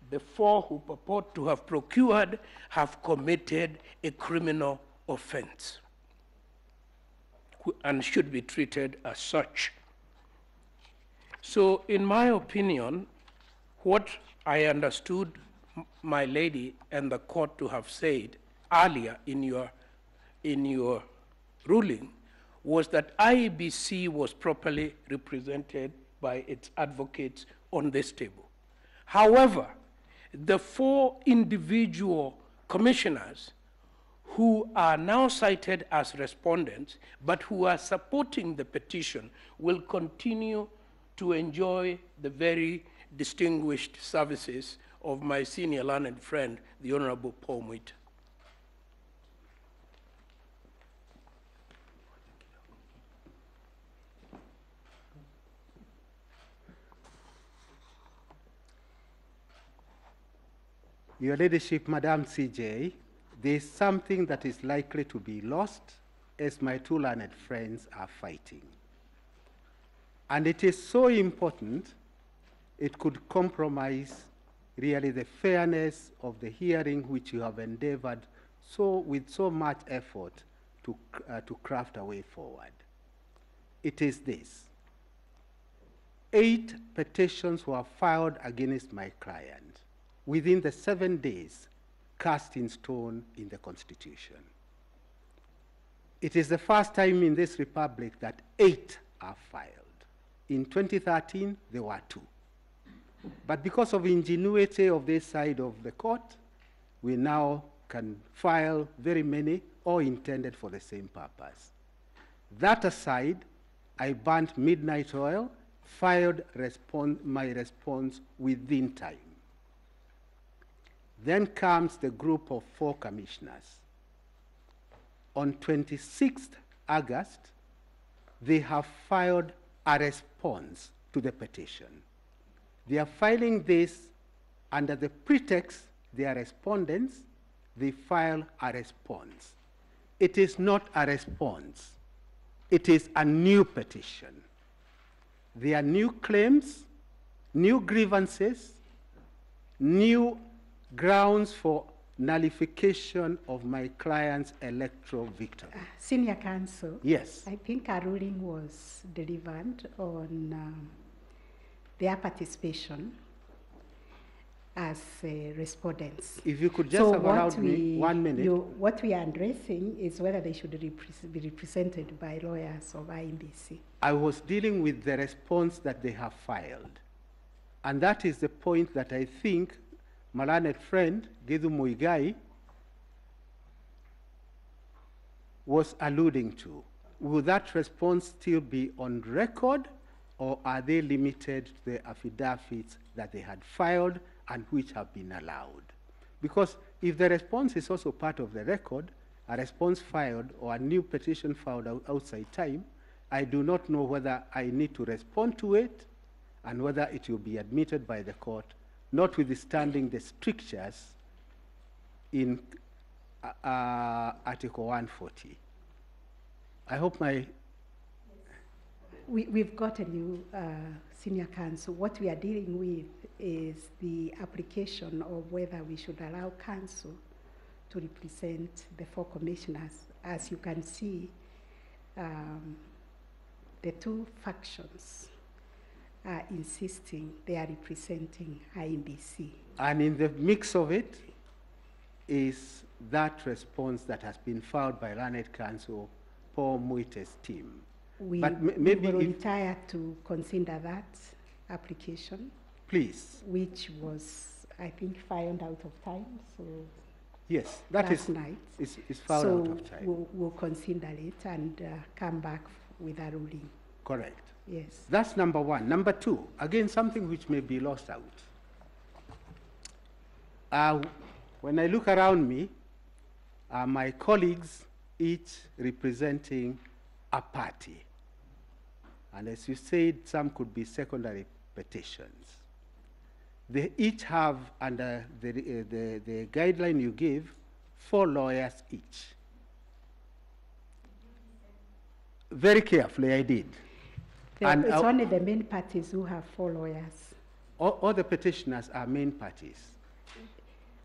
the four who purport to have procured have committed a criminal offense and should be treated as such. So in my opinion, what I understood my lady and the court to have said earlier in your ruling was that IEBC was properly represented by its advocates on this table. However, the four individual commissioners who are now cited as respondents, but who are supporting the petition, will continue to enjoy the very distinguished services of my senior learned friend, the Honorable Paul Mwita. Your Ladyship, Madam CJ, there is something that is likely to be lost as my two learned friends are fighting. And it is so important, it could compromise really the fairness of the hearing which you have endeavored with so much effort to craft a way forward. It is this: 8 petitions were filed against my client within the 7 days cast in stone in the Constitution. It is the first time in this republic that 8 are filed. In 2013, there were 2. But because of ingenuity of this side of the court, we now can file very many, all intended for the same purpose. That aside, I burnt midnight oil, filed my response within time. Then comes the group of 4 commissioners. On 26th August, they have filed a response to the petition. They are filing this under the pretext they are respondents. They file a response. It is not a response. It is a new petition. There are new claims, new grievances, new grounds for nullification of my client's electoral victory. Senior counsel. Yes. I think a ruling was delivered on their participation as respondents. If you could just have allowed me 1 minute. What we are addressing is whether they should be represented by lawyers of IEBC. I was dealing with the response that they have filed. And that is the point that I think my learned friend, Githu Muigai, was alluding to. Will that response still be on record or are they limited to the affidavits that they had filed and which have been allowed? Because if the response is also part of the record, a response filed or a new petition filed outside time, I do not know whether I need to respond to it and whether it will be admitted by the court, notwithstanding the strictures in Article 140. I hope my... We've got a new senior counsel. What we are dealing with is the application of whether we should allow counsel to represent the 4 commissioners. As you can see, the 2 factions are insisting they are representing IEBC. And in the mix of it is that response that has been filed by learned counsel Paul Muite's team. We maybe will retire to consider that application. Please. Which was, I think, filed out of time. So yes, that last night. Is filed out of time. So we'll consider it and come back with a ruling. Correct. Yes. That's number 1. Number 2, again, something which may be lost out. When I look around me, my colleagues each representing a party. And as you said, some could be secondary petitions. They each have, under the guideline you give, 4 lawyers each. Very carefully, I did. And it's only the main parties who have 4 lawyers. All the petitioners are main parties.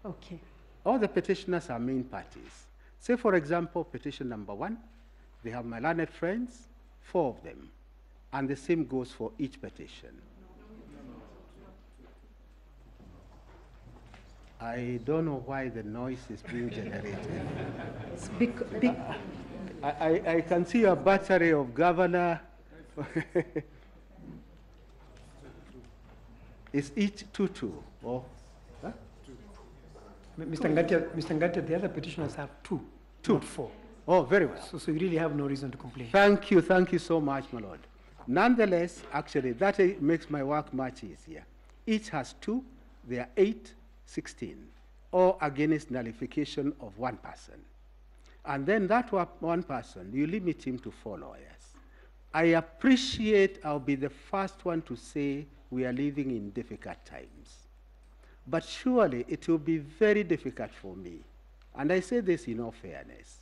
Okay. All the petitioners are main parties. Say, for example, petition number 1, they have my learned friends, 4 of them. And the same goes for each petition. I don't know why the noise is being generated. I can see a battery of governor. Is each 2-2? Oh, huh? Mr. Ngatia, the other petitioners have 2, not 4. Oh, very well. So you really have no reason to complain. Thank you so much, my lord. Nonetheless, actually, that makes my work much easier. Each has 2, there are 8, 16, or against nullification of 1 person. And then that 1 person, you limit him to 4 lawyers. I appreciate, I'll be the first one to say we are living in difficult times. But surely it will be very difficult for me, and I say this in all fairness,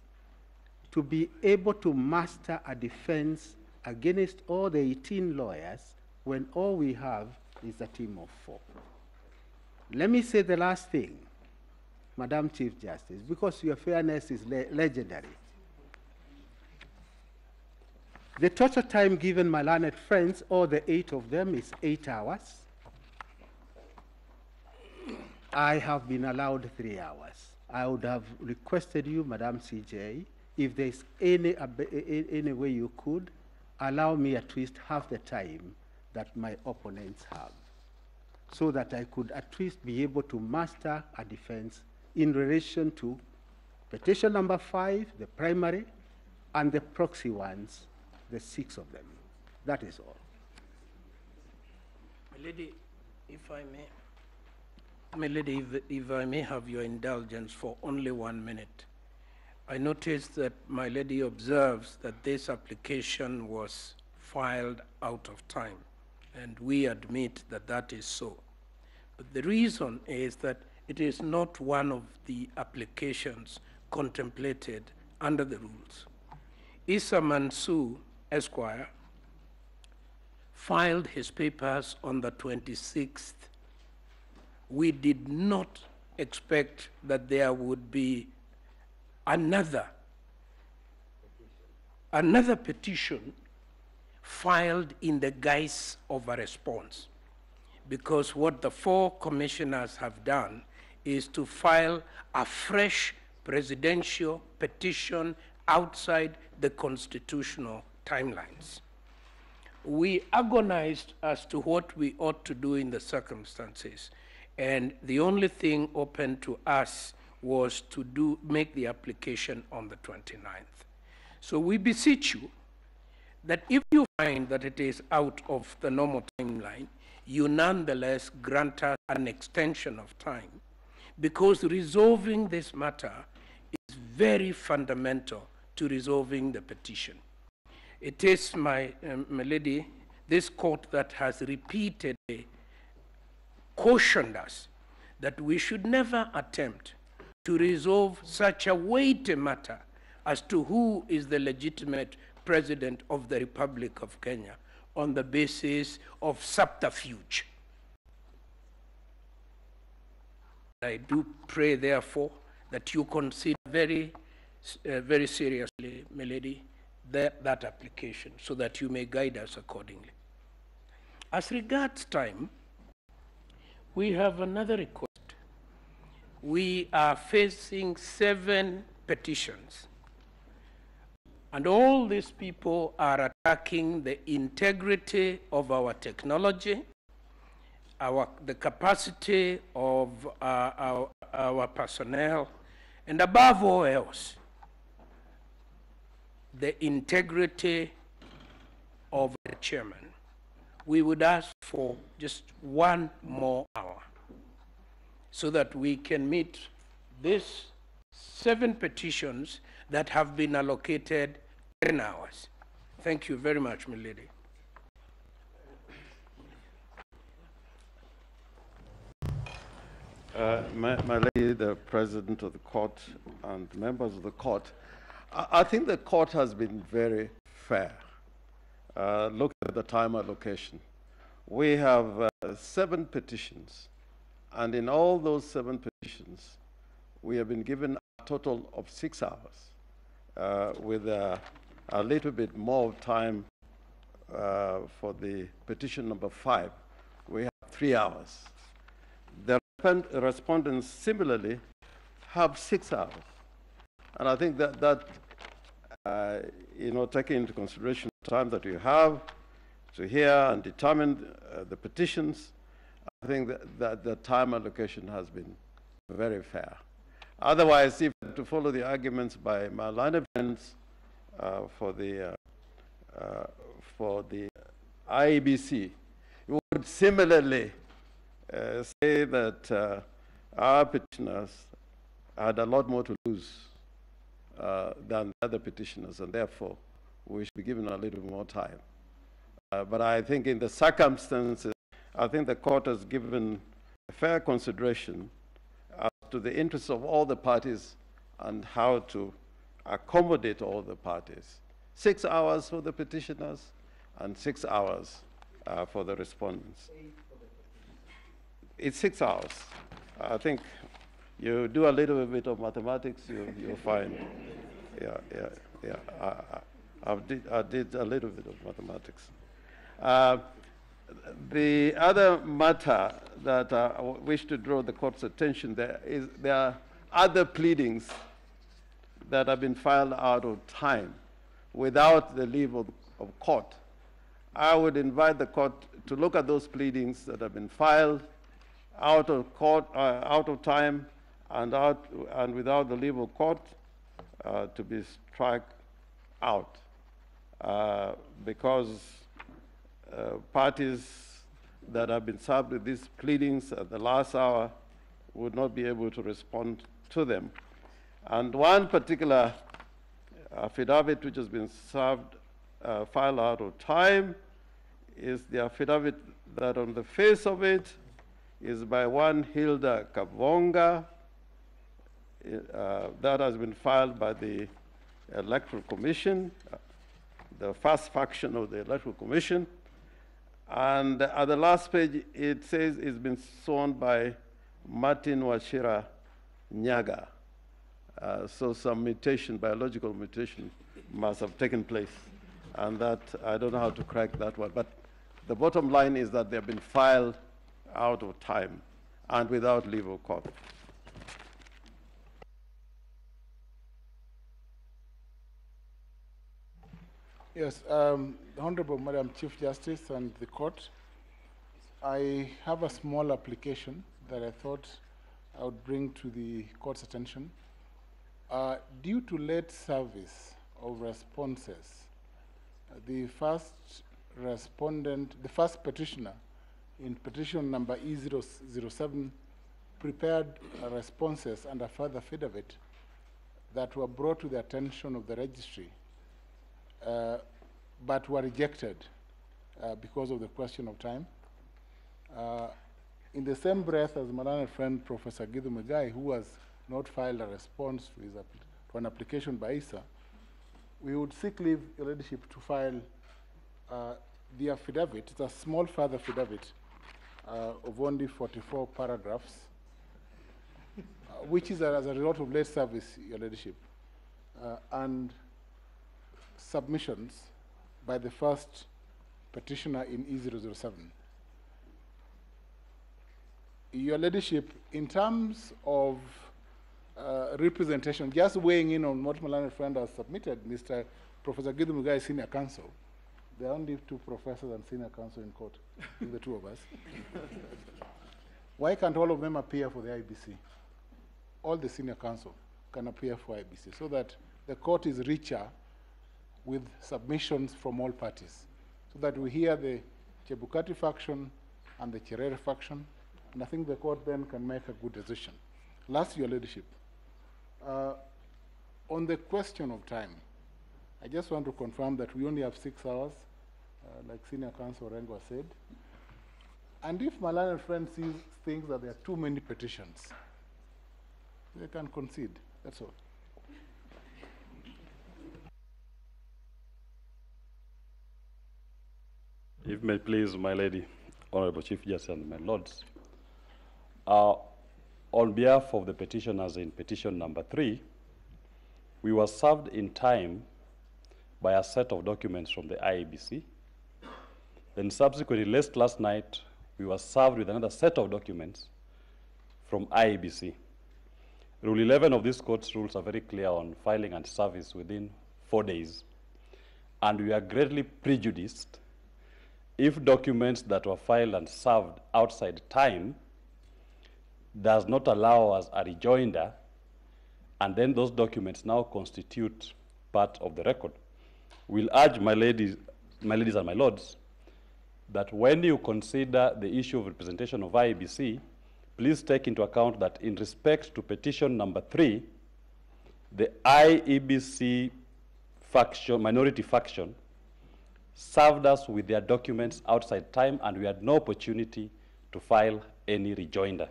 to be able to master a defense against all the 18 lawyers when all we have is a team of 4. Let me say the last thing, Madam Chief Justice, because your fairness is legendary. The total time given my learned friends, all the 8 of them, is 8 hours. I have been allowed 3 hours. I would have requested you, Madam CJ, if there's any way you could, allow me at least half the time that my opponents have, so that I could at least be able to master a defense in relation to petition number 5, the primary, and the proxy ones, the 6 of them. That is all. My lady, if I may. My lady, if I may have your indulgence for only 1 minute. I noticed that my lady observes that this application was filed out of time, and we admit that that is so. But the reason is that it is not one of the applications contemplated under the rules. Issa Mansour, Esquire, filed his papers on the 26th. We did not expect that there would be another petition filed in the guise of a response, because what the 4 commissioners have done is to file a fresh presidential petition outside the constitutional timelines. We agonized as to what we ought to do in the circumstances, and the only thing open to us was to make the application on the 29th. So we beseech you that if you find that it is out of the normal timeline, you nonetheless grant us an extension of time, because resolving this matter is very fundamental to resolving the petition. It is, my lady, this court that has repeatedly cautioned us that we should never attempt to resolve such a weighty matter as to who is the legitimate president of the Republic of Kenya on the basis of subterfuge. I do pray, therefore, that you consider very seriously, my lady, that application, so that you may guide us accordingly. As regards time, we have another request. We are facing 7 petitions, and all these people are attacking the integrity of our technology, the capacity of our personnel, and above all else, the integrity of the chairman. We would ask for just 1 more hour so that we can meet these 7 petitions that have been allocated 10 hours. Thank you very much, my lady. My lady, the President of the court and members of the court, I think the court has been very fair. Look at the time allocation. We have 7 petitions, and in all those 7 petitions, we have been given a total of 6 hours, with a little bit more time for the petition number 5. We have 3 hours. The respondents similarly have 6 hours. And I think that taking into consideration the time that you have to hear and determine the petitions, I think that the time allocation has been very fair. Otherwise, if to follow the arguments by my line of friends for the IEBC, you would similarly say that our petitioners had a lot more to lose than other petitioners, and therefore we should be given a little more time. But I think in the circumstances, I think the court has given fair consideration to the interests of all the parties and how to accommodate all the parties. 6 hours for the petitioners and 6 hours for the respondents. It's 6 hours. I think you do a little bit of mathematics, you'll find. Yeah. I did a little bit of mathematics. The other matter that I wish to draw the court's attention there are other pleadings that have been filed out of time without the leave of court. I would invite the court to look at those pleadings that have been filed out of court, out of time, and without the leave of court, to be struck out, because parties that have been served with these pleadings at the last hour would not be able to respond to them. And one particular affidavit which has been served, filed out of time, is the affidavit that on the face of it is by one Hilda Kavonga. That has been filed by the Electoral Commission, the first faction of the Electoral Commission. And at the last page, it says it's been sworn by Martin Wachira Nyaga. So some mutation, biological mutation, must have taken place. And that, I don't know how to crack that one. But the bottom line is that they've been filed out of time and without leave of court. Yes, Honorable Madam Chief Justice and the court, I have a small application that I thought I would bring to the court's attention. Due to late service of responses, The first respondent, the first petitioner in petition number E007 prepared responses and a further affidavit that were brought to the attention of the registry, but were rejected because of the question of time. In the same breath as my learned friend, Professor Githu Muigai, who has not filed a response to, to an application by ISA, we would seek leave, Your Ladyship, to file the affidavit. It's a small further affidavit of only 44 paragraphs, which is as a result of late service, Your Ladyship, and submissions by the first petitioner in E007. Your Ladyship, in terms of representation, just weighing in on what my learned friend has submitted, Mr. Professor Githu Muigai, Senior Counsel. There are only two professors and senior counsel in court, the two of us. Why can't all of them appear for the IBC? All the senior counsel can appear for IBC so that the court is richer with submissions from all parties, so that we hear the Chebukati faction and the Cherere faction, and I think the court then can make a good decision. Last, Your Ladyship, on the question of time, I just want to confirm that we only have 6 hours, like Senior Counsel Rengo said. And if my learned friend thinks that there are too many petitions, they can concede, that's all. If may please, my lady, Honorable Chief Justice and my lords, on behalf of the petitioners in petition number 3, we were served in time by a set of documents from the IEBC. Then subsequently, last night, we were served with another set of documents from IEBC. Rule 11 of this court's rules are very clear on filing and service within 4 days. And we are greatly prejudiced if documents that were filed and served outside time does not allow us a rejoinder, and then those documents now constitute part of the record. We'll urge my ladies and my lords that when you consider the issue of representation of IEBC, please take into account that in respect to petition number 3, the IEBC faction, minority faction, served us with their documents outside time, and we had no opportunity to file any rejoinder.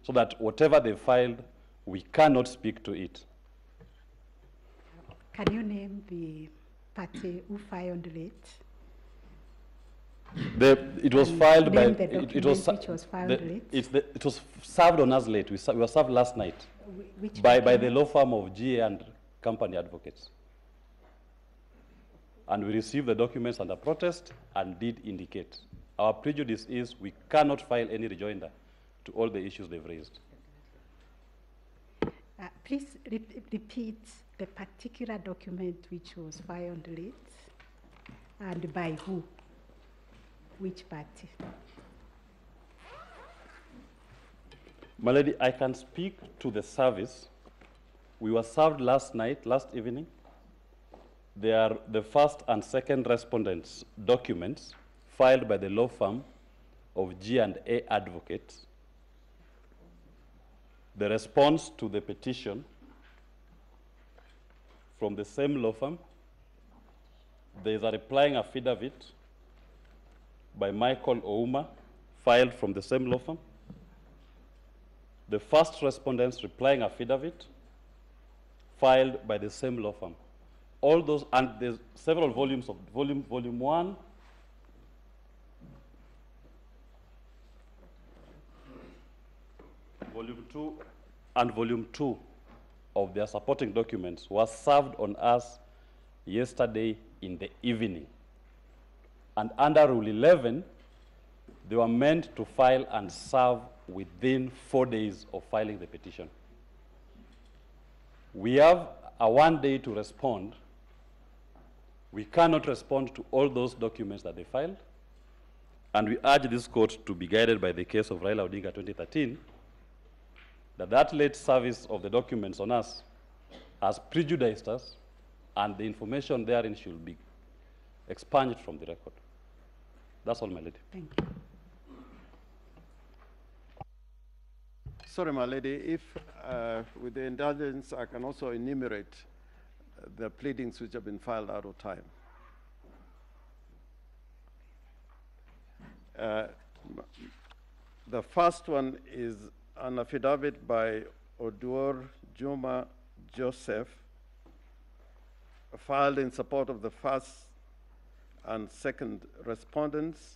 So that whatever they filed, we cannot speak to it. Can you name the party who filed late? It was filed by. It was filed late. It was served on us late. We were served last night by the law firm of GA and Company Advocates. And we received the documents under protest and did indicate. Our prejudice is we cannot file any rejoinder to all the issues they've raised. Please repeat the particular document which was filed late and by who, which party? My lady, I can speak to the service. We were served last night, last evening. They are the first and second respondents' documents filed by the law firm of G&A Advocates. The response to the petition from the same law firm. There is a replying affidavit by Michael Ouma, filed from the same law firm. The first respondent's replying affidavit, filed by the same law firm. All those, and there's several volumes of volume 1, volume 2, and volume 2 of their supporting documents was served on us yesterday in the evening. And under Rule 11, they were meant to file and serve within 4 days of filing the petition. We have a 1 day to respond. We cannot respond to all those documents that they filed. And we urge this court to be guided by the case of Raila Odinga 2013, that late service of the documents on us has prejudiced us, and the information therein should be expunge it from the record. That's all, my lady. Thank you. Sorry, my lady, if with the indulgence, I can also enumerate the pleadings which have been filed out of time. The first one is an affidavit by Oduor Juma Joseph, filed in support of the first and second respondents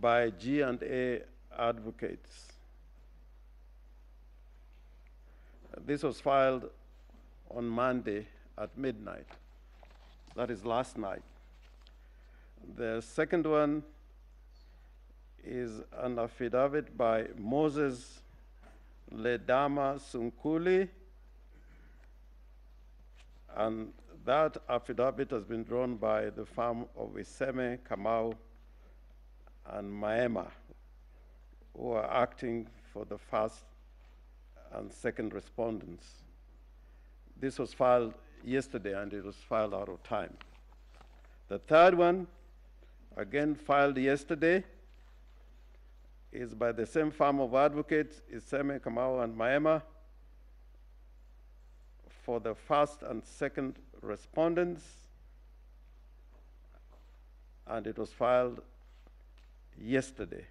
by G&A Advocates. This was filed on Monday at midnight. That is last night. The second one is an affidavit by Moses Ledama Sunkuli, and that affidavit has been drawn by the firm of Iseme, Kamau, and Maema, who are acting for the first and second respondents. This was filed yesterday, and it was filed out of time. The third one, again filed yesterday, is by the same firm of advocates, Iseme, Kamau, and Maema, for the first and second respondents, and it was filed yesterday.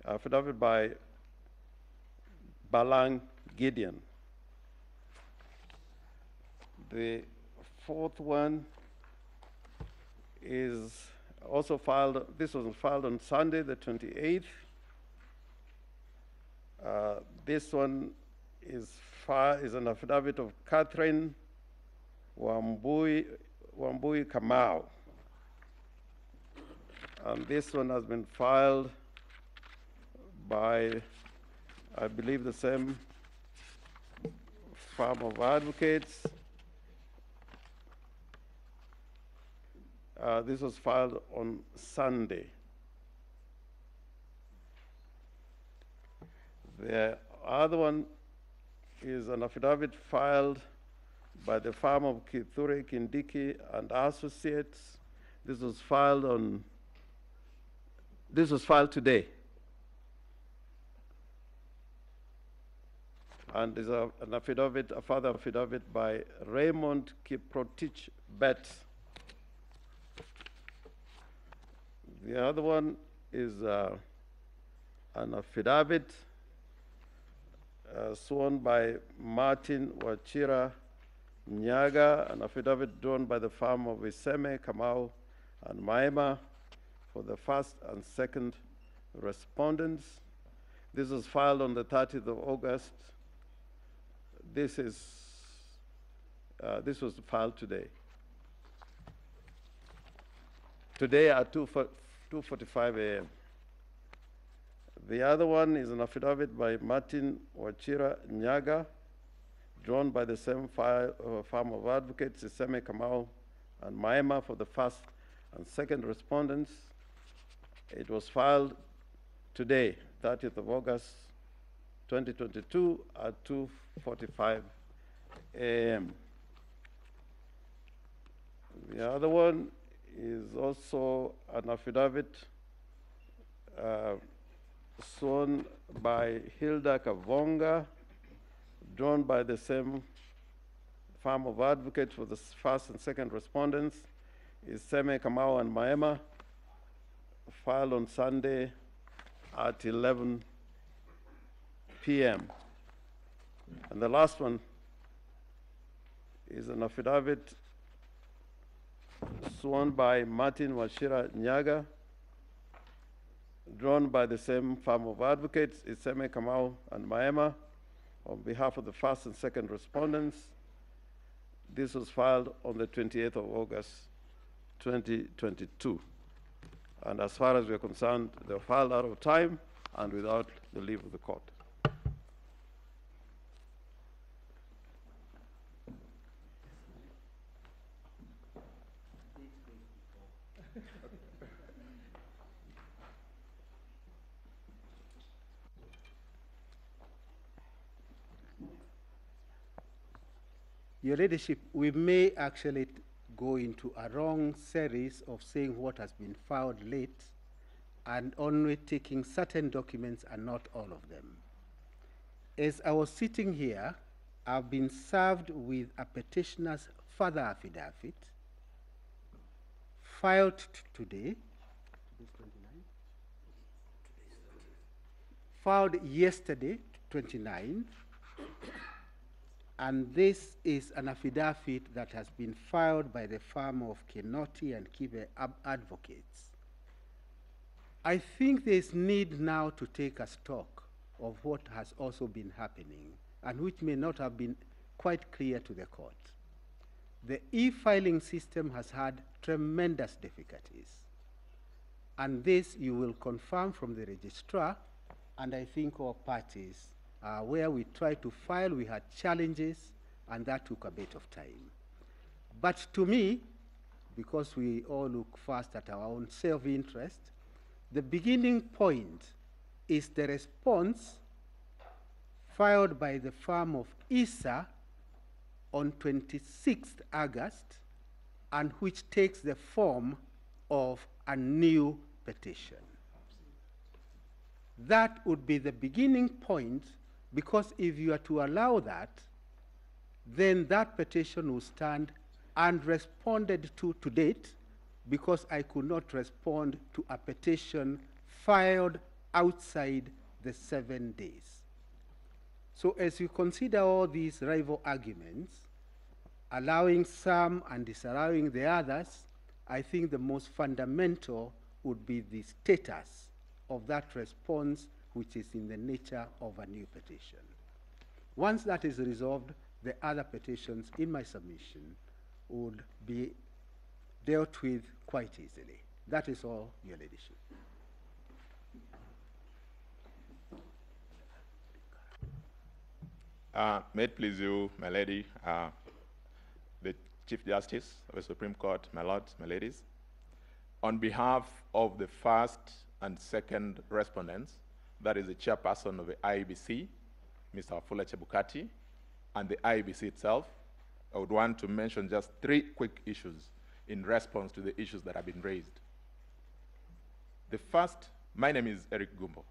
Affidavit by Balang Gideon. The fourth one is also filed, this was filed on Sunday, the 28th. This one is an affidavit of Catherine Wambui Kamau. And this one has been filed by, I believe, the same firm of advocates. This was filed on Sunday. The other one is an affidavit filed by the firm of Kithure Kindiki and Associates. This was filed today. And there's an affidavit, a further affidavit by Raymond Kiprotich Bet. The other one is an affidavit sworn by Martin Wachira Nyaga, an affidavit drawn by the firm of Iseme, Kamau, and Maema for the first and second respondents. This was filed on the 30th of August. This was filed today. Today at 2:45 a.m. The other one is an affidavit by Martin Wachira Nyaga, drawn by the same firm of advocates, Iseme, Kamau, and Maema for the first and second respondents. It was filed today, 30th of August, 2022 at 2:45 a.m. The other one is also an affidavit sworn by Hilda Kavonga, drawn by the same firm of advocates for the first and second respondents, Iseme, Kamau, and Maema, filed on Sunday at 11 p.m. And the last one is an affidavit sworn by Martin Wachira Nyaga, drawn by the same firm of advocates, Iseme, Kamau, and Maema, on behalf of the first and second respondents. This was filed on the 28th of August, 2022. And as far as we're concerned, they were filed out of time and without the leave of the court. Your Ladyship, we may actually go into a wrong series of saying what has been filed late and only taking certain documents and not all of them. As I was sitting here, I've been served with a petitioner's further affidavit filed today, filed yesterday, 29, and this is an affidavit that has been filed by the firm of Kenoti and Kibe Advocates. I think there is need now to take a stock of what has also been happening and which may not have been quite clear to the court. The e-filing system has had tremendous difficulties, and this you will confirm from the registrar, and I think all parties where we tried to file, we had challenges, and that took a bit of time. But to me, because we all look first at our own self-interest, the beginning point is the response filed by the firm of ISA on 26th August, and which takes the form of a new petition. That would be the beginning point, because if you are to allow that, then that petition will stand unresponded to date, because I could not respond to a petition filed outside the 7 days. So as you consider all these rival arguments, allowing some and disallowing the others, I think the most fundamental would be the status of that response, which is in the nature of a new petition. Once that is resolved, the other petitions in my submission would be dealt with quite easily. That is all, Your Ladyship. May it please you, my lady, the Chief Justice of the Supreme Court, my lords, my ladies, on behalf of the first and second respondents, that is the chairperson of the IEBC, Mr. Wafula Chebukati, and the IEBC itself, I would want to mention just 3 quick issues in response to the issues that have been raised. The first, my name is Eric Gumbo.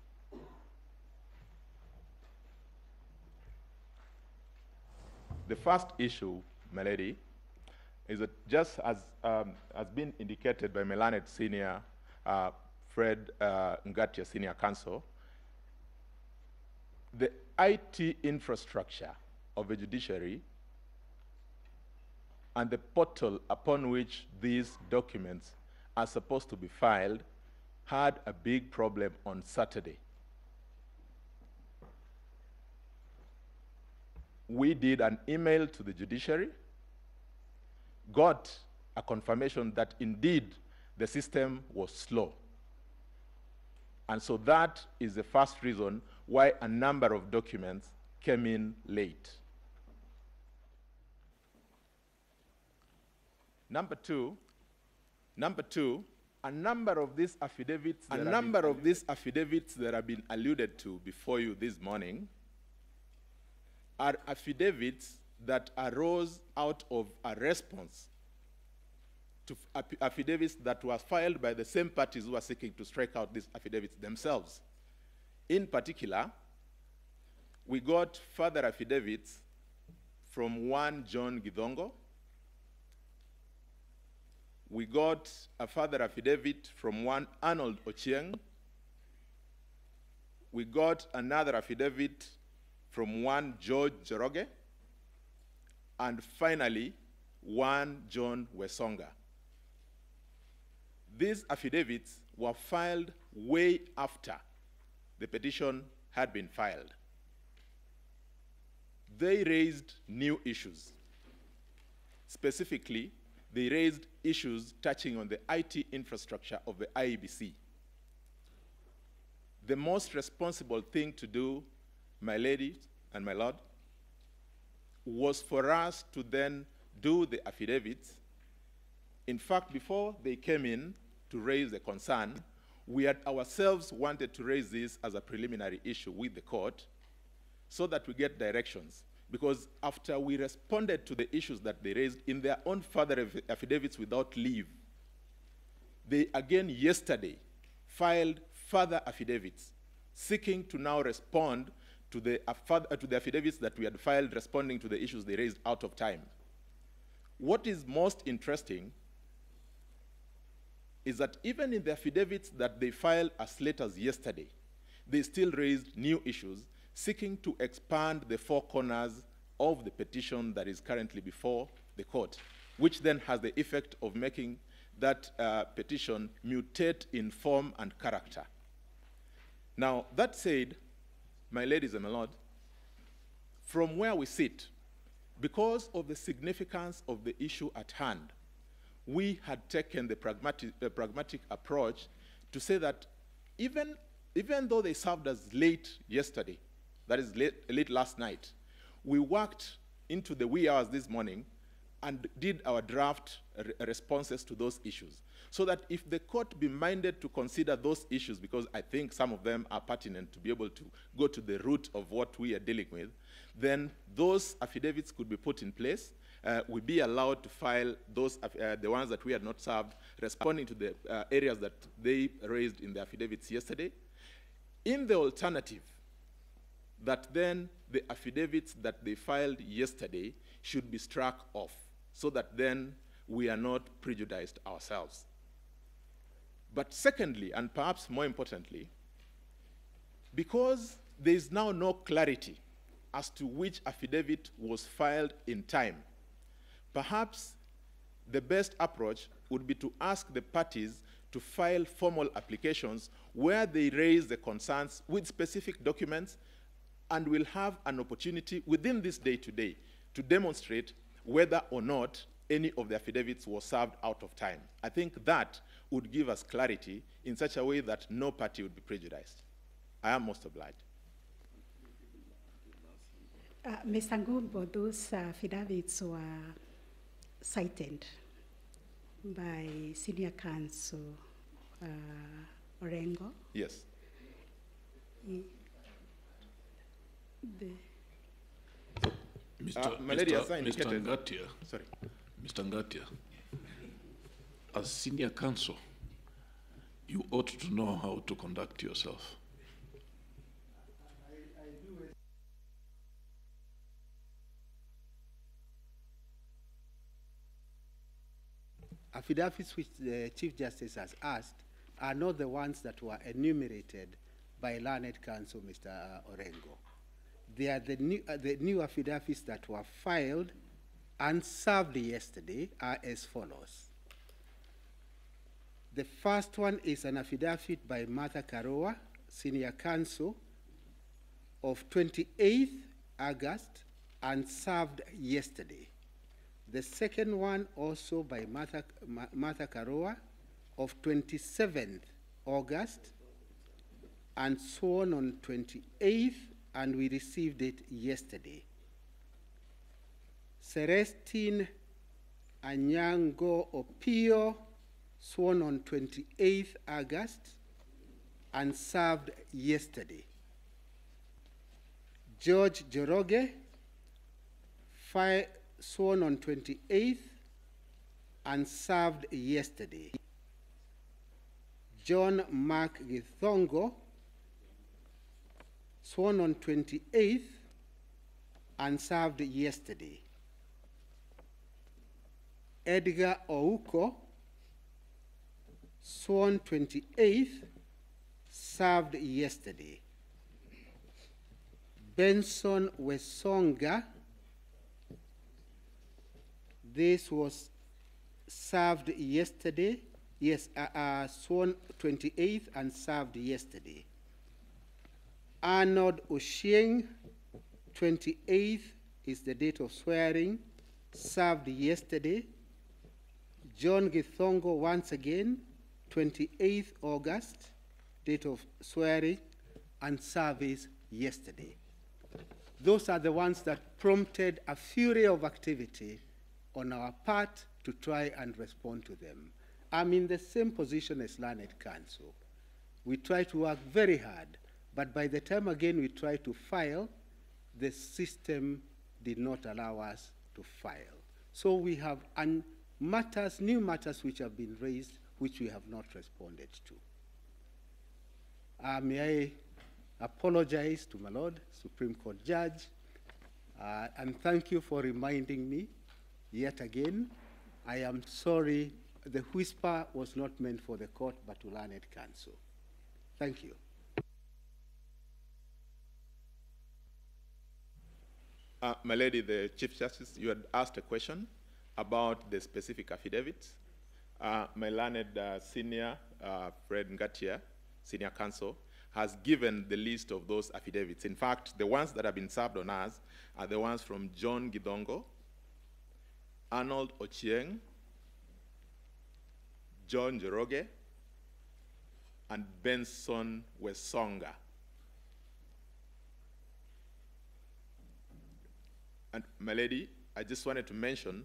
The first issue, my lady, is that just as has been indicated by Melanet Senior, Fred Ngatia Senior Counsel, the IT infrastructure of the judiciary and the portal upon which these documents are supposed to be filed had a big problem on Saturday. We did an email to the judiciary, got a confirmation that indeed the system was slow. And so that is the first reason why a number of documents came in late. Number two, a number of these affidavits that have been alluded to before you this morning are affidavits that arose out of a response to affidavits that were filed by the same parties who are seeking to strike out these affidavits themselves. In particular, we got further affidavits from one John Gidongo. We got a further affidavit from one Arnold Ochieng. We got another affidavit from one George Joroge. And finally, one John Wesonga. These affidavits were filed way after the petition had been filed. They raised new issues. Specifically, they raised issues touching on the IT infrastructure of the IEBC. The most responsible thing to do, my lady and my lord, was for us to then do the affidavits. In fact, before they came in to raise the concern, we had ourselves wanted to raise this as a preliminary issue with the court so that we get directions. because after we responded to the issues that they raised in their own further affidavits without leave, they again yesterday filed further affidavits seeking to now respond to the affidavits that we had filed responding to the issues they raised out of time. What is most interesting is that even in the affidavits that they filed as late as yesterday, they still raised new issues seeking to expand the four corners of the petition that is currently before the court, which then has the effect of making that petition mutate in form and character. Now, that said, my ladies and my lords, from where we sit, because of the significance of the issue at hand, we had taken the pragmatic approach to say that even though they served us late yesterday, that is late last night, we worked into the wee hours this morning and did our draft responses to those issues, so that if the court be minded to consider those issues, because I think some of them are pertinent to be able to go to the root of what we are dealing with, then those affidavits could be put in place. We'd be allowed to file those, the ones that we had not served, responding to the areas that they raised in the affidavits yesterday. In the alternative, that then the affidavits that they filed yesterday should be struck off, so that then we are not prejudiced ourselves. But secondly, and perhaps more importantly, because there is now no clarity as to which affidavit was filed in time, perhaps the best approach would be to ask the parties to file formal applications where they raise the concerns with specific documents, and we'll have an opportunity within this day today to demonstrate whether or not any of the affidavits was served out of time. I think that would give us clarity in such a way that no party would be prejudiced. I am most obliged. Mr. Ngumbo, those affidavits were cited by Senior Counsel Orengo. Yes. Mr. Ngatia, sorry. Mr. Ngatia, as senior counsel, you ought to know how to conduct yourself. Affidavits which the Chief Justice has asked are not the ones that were enumerated by learned counsel, Mr. Orengo. They are the new affidavits that were filed and served yesterday are as follows. The first one is an affidavit by Martha Karua, Senior Counsel, of 28th August and served yesterday. The second one also by Martha Karua of 27th August and sworn on 28th, and we received it yesterday. Celestine Anyango Opio, sworn on 28th August and served yesterday. George Joroge, sworn on 28th and served yesterday. John Mark Githongo, sworn on 28th and served yesterday. Edgar Ouko, sworn 28th, served yesterday. Benson Wesonga, this was served yesterday. Yes, sworn 28th and served yesterday. Arnold Oshieng, 28th is the date of swearing, served yesterday. John Githongo, once again, 28th August, date of swearing, and service yesterday. Those are the ones that prompted a fury of activity on our part to try and respond to them. I'm in the same position as learned counsel. We try to work very hard, but by the time again we try to file, the system did not allow us to file. So we have new matters which have been raised, which we have not responded to. May I apologize to my Lord, Supreme Court Judge, and thank you for reminding me yet again. I am sorry, the whisper was not meant for the court, but to learned counsel. Thank you. My Lady, the Chief Justice, you had asked a question about the specific affidavits. My learned senior, Fred Ngatia, senior counsel, has given the list of those affidavits. In fact, the ones that have been served on us are the ones from John Gidongo, Arnold Ochieng, John Joroge, and Benson Wesonga. And my lady, I just wanted to mention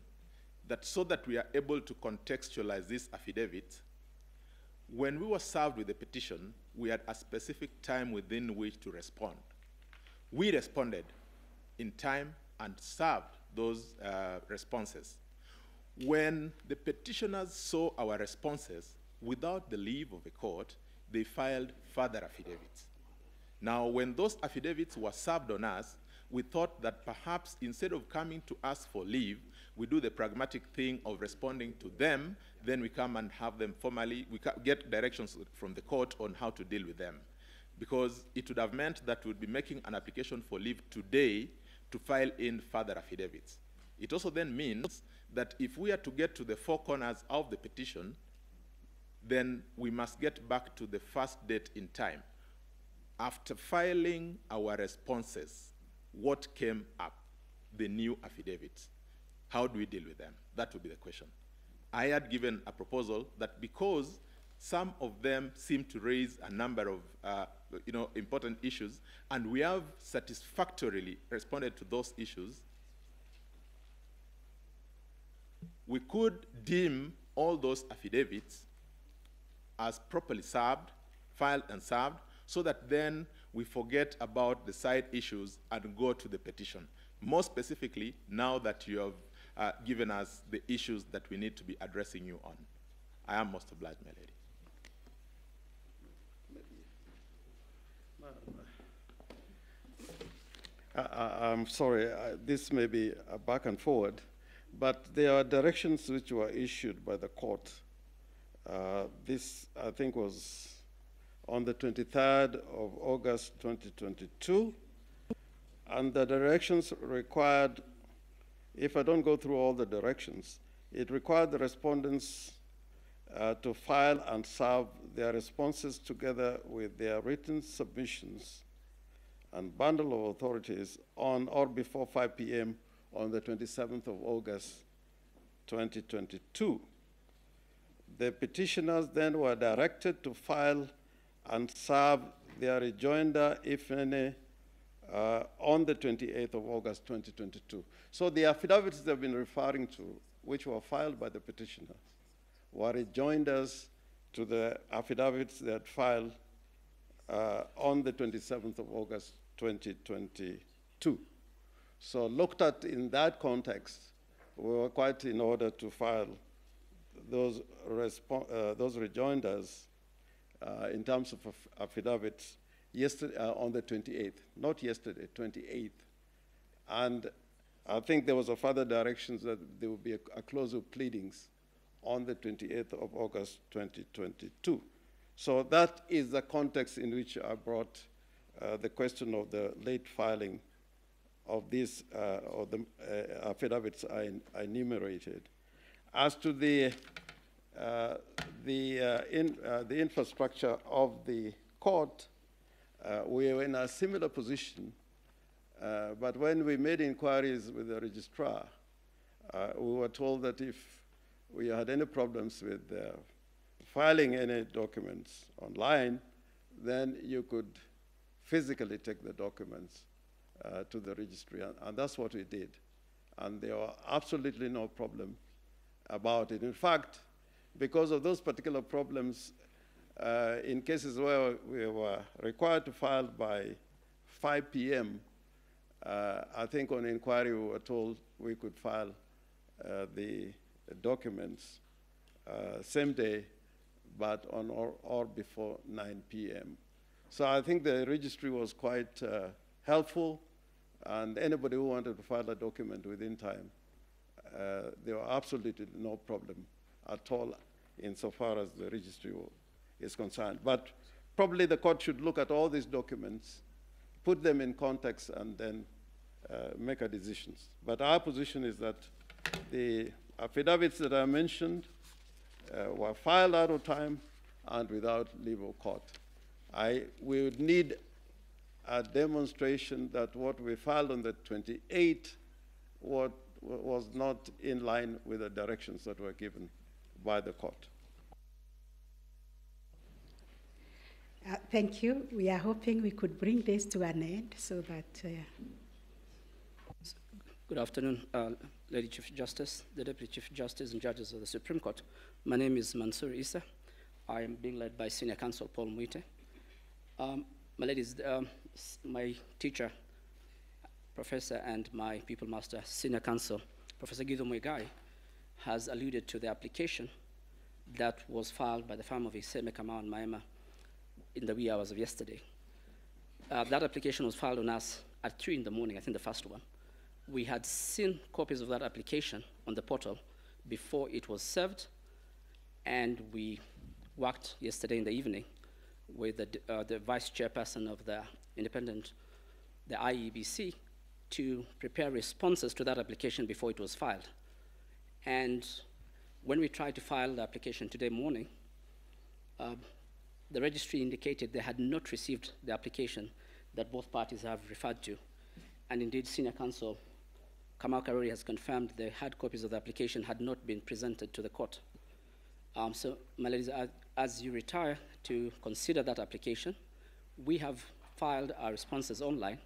that so that we are able to contextualize this affidavit, when we were served with the petition, we had a specific time within which to respond. We responded in time and served those responses. When the petitioners saw our responses, without the leave of the court, they filed further affidavits. Now, when those affidavits were served on us, we thought that perhaps instead of coming to us for leave, we do the pragmatic thing of responding to them, then we come and have them formally, we get directions from the court on how to deal with them. Because it would have meant that we would be making an application for leave today to file in further affidavits. It also then means that if we are to get to the four corners of the petition, then we must get back to the first date in time. After filing our responses, what came up? The new affidavits. How do we deal with them? That would be the question. I had given a proposal that because some of them seem to raise a number of important issues, and we have satisfactorily responded to those issues, we could deem all those affidavits as properly served, filed and served, so that then we forget about the side issues and go to the petition. More specifically, now that you have given us the issues that we need to be addressing you on. I am most obliged, my lady. I'm sorry, this may be a back and forward, but there are directions which were issued by the court. This, I think, was on the 23rd of August 2022, and the directions required, if I don't go through all the directions, it required the respondents to file and serve their responses together with their written submissions and bundle of authorities on or before 5 p.m. on the 27th of August 2022. The petitioners then were directed to file and serve their rejoinder, if any, on the 28th of August 2022. So the affidavits they've been referring to, which were filed by the petitioners, were rejoinders to the affidavits they had filed on the 27th of August 2022. So looked at in that context, we were quite in order to file those rejoinders in terms of affidavits yesterday, on the 28th, not yesterday, 28th. And I think there was a further directions that there would be a close of pleadings on the 28th of August 2022. So that is the context in which I brought the question of the late filing of these, or the affidavits I enumerated. As to the infrastructure of the court, we were in a similar position, but when we made inquiries with the registrar, we were told that if we had any problems with filing any documents online, then you could physically take the documents to the registry, and that's what we did. And there were absolutely no problem about it. In fact, because of those particular problems, in cases where we were required to file by 5 p.m., I think on inquiry we were told we could file the documents same day, but on or before 9 p.m. So I think the registry was quite helpful, and anybody who wanted to file a document within time, there were absolutely no problem at all insofar as the registry is concerned. But probably the court should look at all these documents, put them in context, and then make a decision. But our position is that the affidavits that I mentioned were filed out of time and without leave of court. We would need a demonstration that what we filed on the 28th was not in line with the directions that were given by the court. Thank you. We are hoping we could bring this to an end so that... Good afternoon, Lady Chief Justice, the Deputy Chief Justice and judges of the Supreme Court. My name is Mansour Issa. I am being led by Senior Counsel Paul Mwite. My ladies, my teacher, professor, and my people master, Senior Counsel, Professor Guido Muigai, has alluded to the application that was filed by the firm of Iseme Kamau and Maema in the wee hours of yesterday. That application was filed on us at 3 in the morning, I think the first one. We had seen copies of that application on the portal before it was served, and we worked yesterday in the evening with the vice chairperson of the the IEBC, to prepare responses to that application before it was filed. And when we tried to file the application today morning, the registry indicated they had not received the application that both parties have referred to. And indeed, Senior Counsel Kamau Karuri has confirmed the hard copies of the application had not been presented to the court. So, my ladies, as you retire to consider that application, we have filed our responses online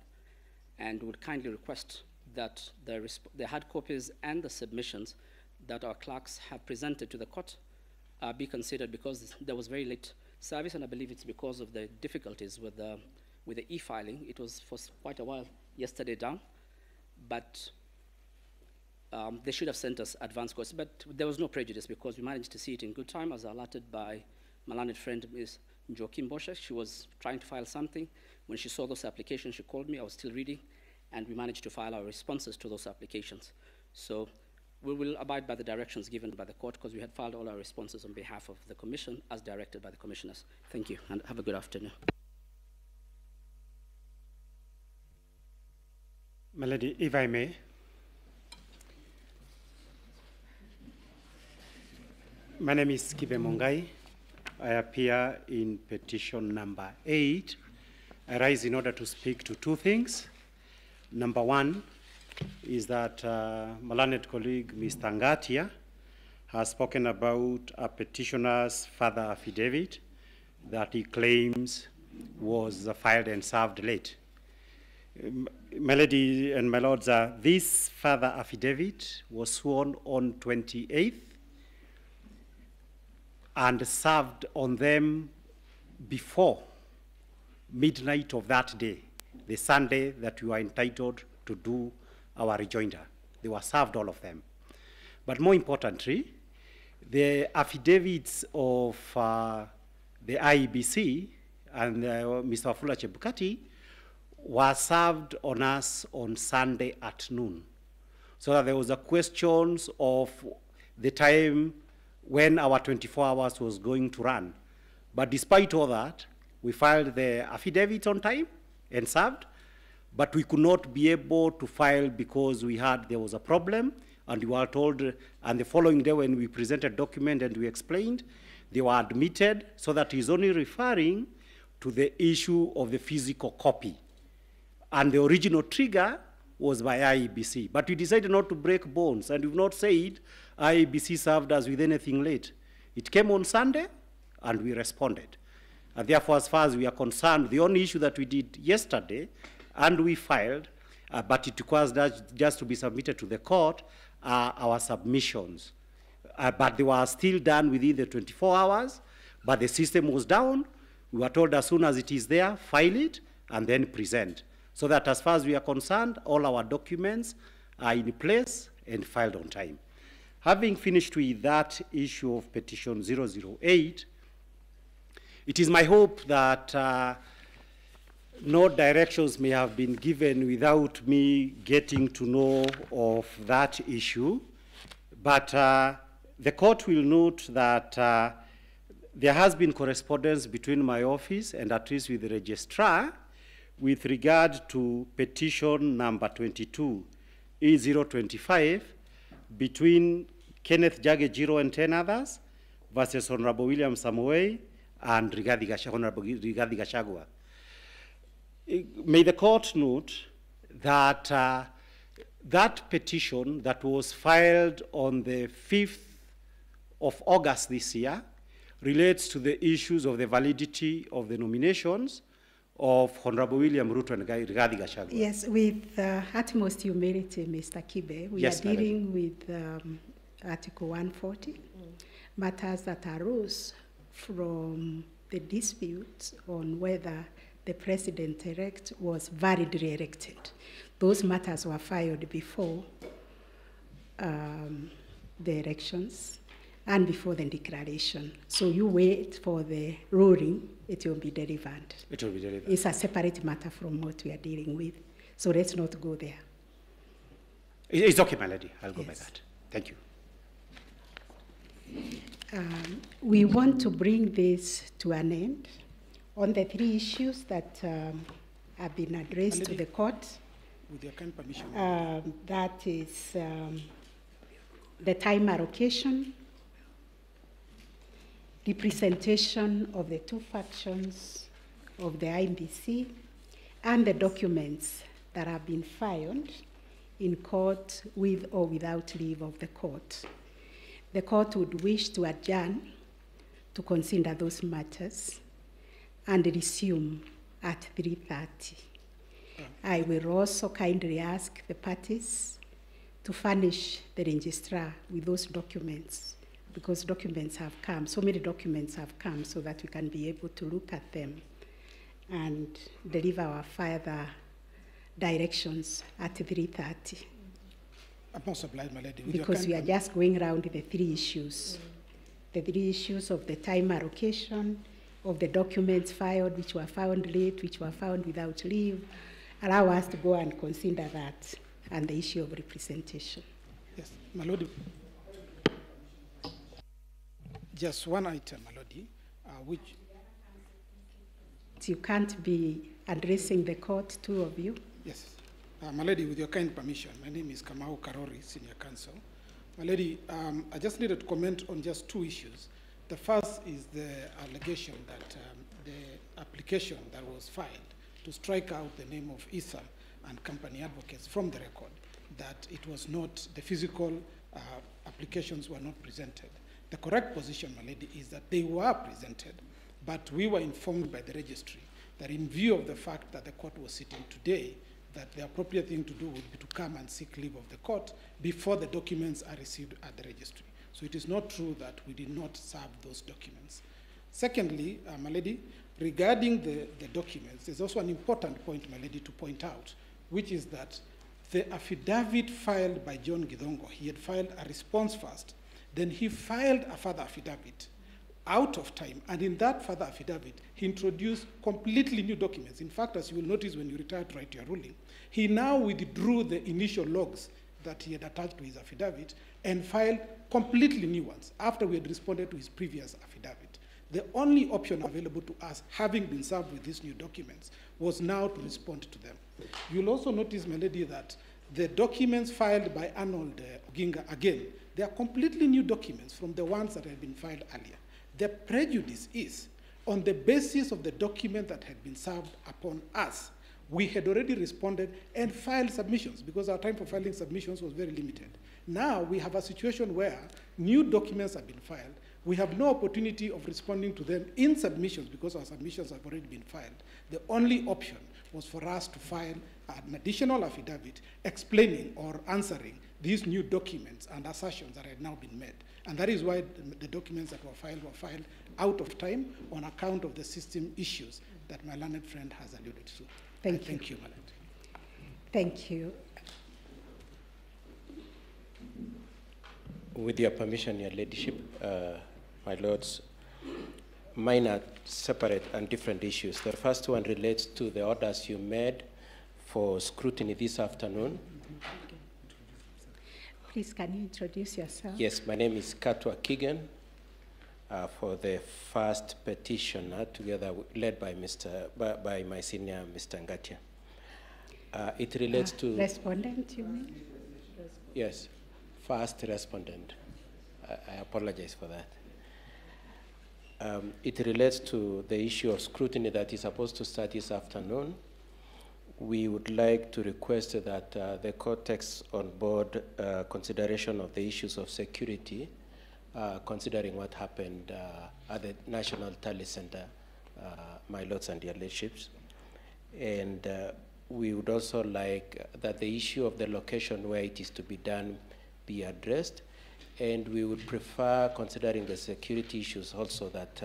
and would kindly request that the hard copies and the submissions that our clerks have presented to the court be considered, because there was very late service, and I believe it's because of the difficulties with the e-filing. It was for quite a while yesterday down, but they should have sent us advance copies. But there was no prejudice because we managed to see it in good time, as alerted by my learned friend, Ms. Joaquim Bosche. She was trying to file something. When she saw those applications, she called me. I was still reading, and we managed to file our responses to those applications. So we will abide by the directions given by the court, because we had filed all our responses on behalf of the commission as directed by the commissioners. Thank you, and have a good afternoon. My lady, if I may. My name is Kibe Mongai. I appear in petition number 8. I rise in order to speak to two things. Number one is that my learned colleague, Mr. Ngatia, has spoken about a petitioner's further affidavit that he claims was filed and served late. My lady and my lords, this further affidavit was sworn on 28th and served on them before midnight of that day, the Sunday that we were entitled to do our rejoinder. They were served, all of them. But more importantly, the affidavits of the IEBC and Mr. Wafula Chebukati were served on us on Sunday at noon. So that there was a question of the time when our 24 hours was going to run. But despite all that, we filed the affidavit on time and served, but we could not be able to file because there was a problem, and we were told, and the following day when we presented document and we explained, they were admitted, so that he's only referring to the issue of the physical copy. And the original trigger was by IEBC. But we decided not to break bones, and we've not said IEBC served us with anything late. It came on Sunday, and we responded. And therefore, as far as we are concerned, the only issue that we did yesterday, and we filed, but it requires that just to be submitted to the court, are our submissions. But they were still done within the 24 hours, but the system was down. We were told as soon as it is there, file it, and then present. so that as far as we are concerned, all our documents are in place and filed on time. Having finished with that issue of petition 008, it is my hope that no directions may have been given without me getting to know of that issue, but the court will note that there has been correspondence between my office and at least with the registrar with regard to petition number 22, E025, between Kenneth Jage Jiro and 10 others versus Honorable William Samoei and Honorable Rigathi Gachagua. May the court note that that petition that was filed on the 5th of August this year relates to the issues of the validity of the nominations of Honorable William Ruto and Rigathi Gachagua. Yes, with utmost humility, Mr. Kibe, we are dealing with Article 140, matters that arose from the dispute on whether the president-elect was validly elected. Those matters were filed before the elections and before the declaration. So you wait for the ruling, it will be delivered. It will be delivered. It's a separate matter from what we are dealing with. So let's not go there. It's okay, my lady. I'll go by that. Thank you. We want to bring this to an end on the 3 issues that have been addressed to the court. With your kind permission. That is the time allocation, the presentation of the 2 factions of the IEBC, and the documents that have been filed in court with or without leave of the court. The court would wish to adjourn to consider those matters and resume at 3:30. I will also kindly ask the parties to furnish the registrar with those documents, because documents have come, so many documents have come, so that we can be able to look at them and deliver our further directions at 3:30. I'm not obliged, my lady. Because we are just going around the 3 issues. The 3 issues of the time allocation, of the documents filed, which were found late, which were found without leave. Allow us to go and consider that, and the issue of representation. Yes, my lord. Just one item, my lord, which... You can't be addressing the court, 2 of you. Yes. My lady, with your kind permission, my name is Kamau Karori, Senior Counsel. My lady, I just needed to comment on just 2 issues. The first is the allegation that the application that was filed to strike out the name of ISA and company advocates from the record, that it was not, the physical applications were not presented. The correct position, my lady, is that they were presented, but we were informed by the registry that in view of the fact that the court was sitting today, that the appropriate thing to do would be to come and seek leave of the court before the documents are received at the registry. So it is not true that we did not serve those documents. Secondly, my lady, regarding the documents, there's also an important point, my lady, to point out, which is that the affidavit filed by John Githongo, he had filed a response first, then he filed a further affidavit out of time, and in that further affidavit, he introduced completely new documents. In fact, as you will notice when you retire to write your ruling, he now withdrew the initial logs that he had attached to his affidavit and filed completely new ones after we had responded to his previous affidavit. The only option available to us, having been served with these new documents, was now to respond to them. You'll also notice, my lady, that the documents filed by Arnold Oginga, again, they are completely new documents from the ones that had been filed earlier. The prejudice is, on the basis of the document that had been served upon us, we had already responded and filed submissions because our time for filing submissions was very limited. Now we have a situation where new documents have been filed. We have no opportunity of responding to them in submissions because our submissions have already been filed. The only option was for us to file an additional affidavit explaining or answering these new documents and assertions that had now been made. And that is why the documents that were filed out of time on account of the system issues that my learned friend has alluded to. Thank you. Thank you, my lord. Thank you. With your permission, Your Ladyship, my lords, mine are separate and different issues. The first one relates to the orders you made for scrutiny this afternoon. Please, can you introduce yourself? Yes, my name is Katwa Kigen, for the first petitioner, led by by my senior, Mr. Ngatia. It relates to respondent, you mean? Yes, first respondent. I apologize for that. It relates to the issue of scrutiny that is supposed to start this afternoon. We would like to request that the court takes on board consideration of the issues of security, considering what happened at the National Tally Center, my lords and your lordships. And we would also like that the issue of the location where it is to be done be addressed. And we would prefer, considering the security issues also, that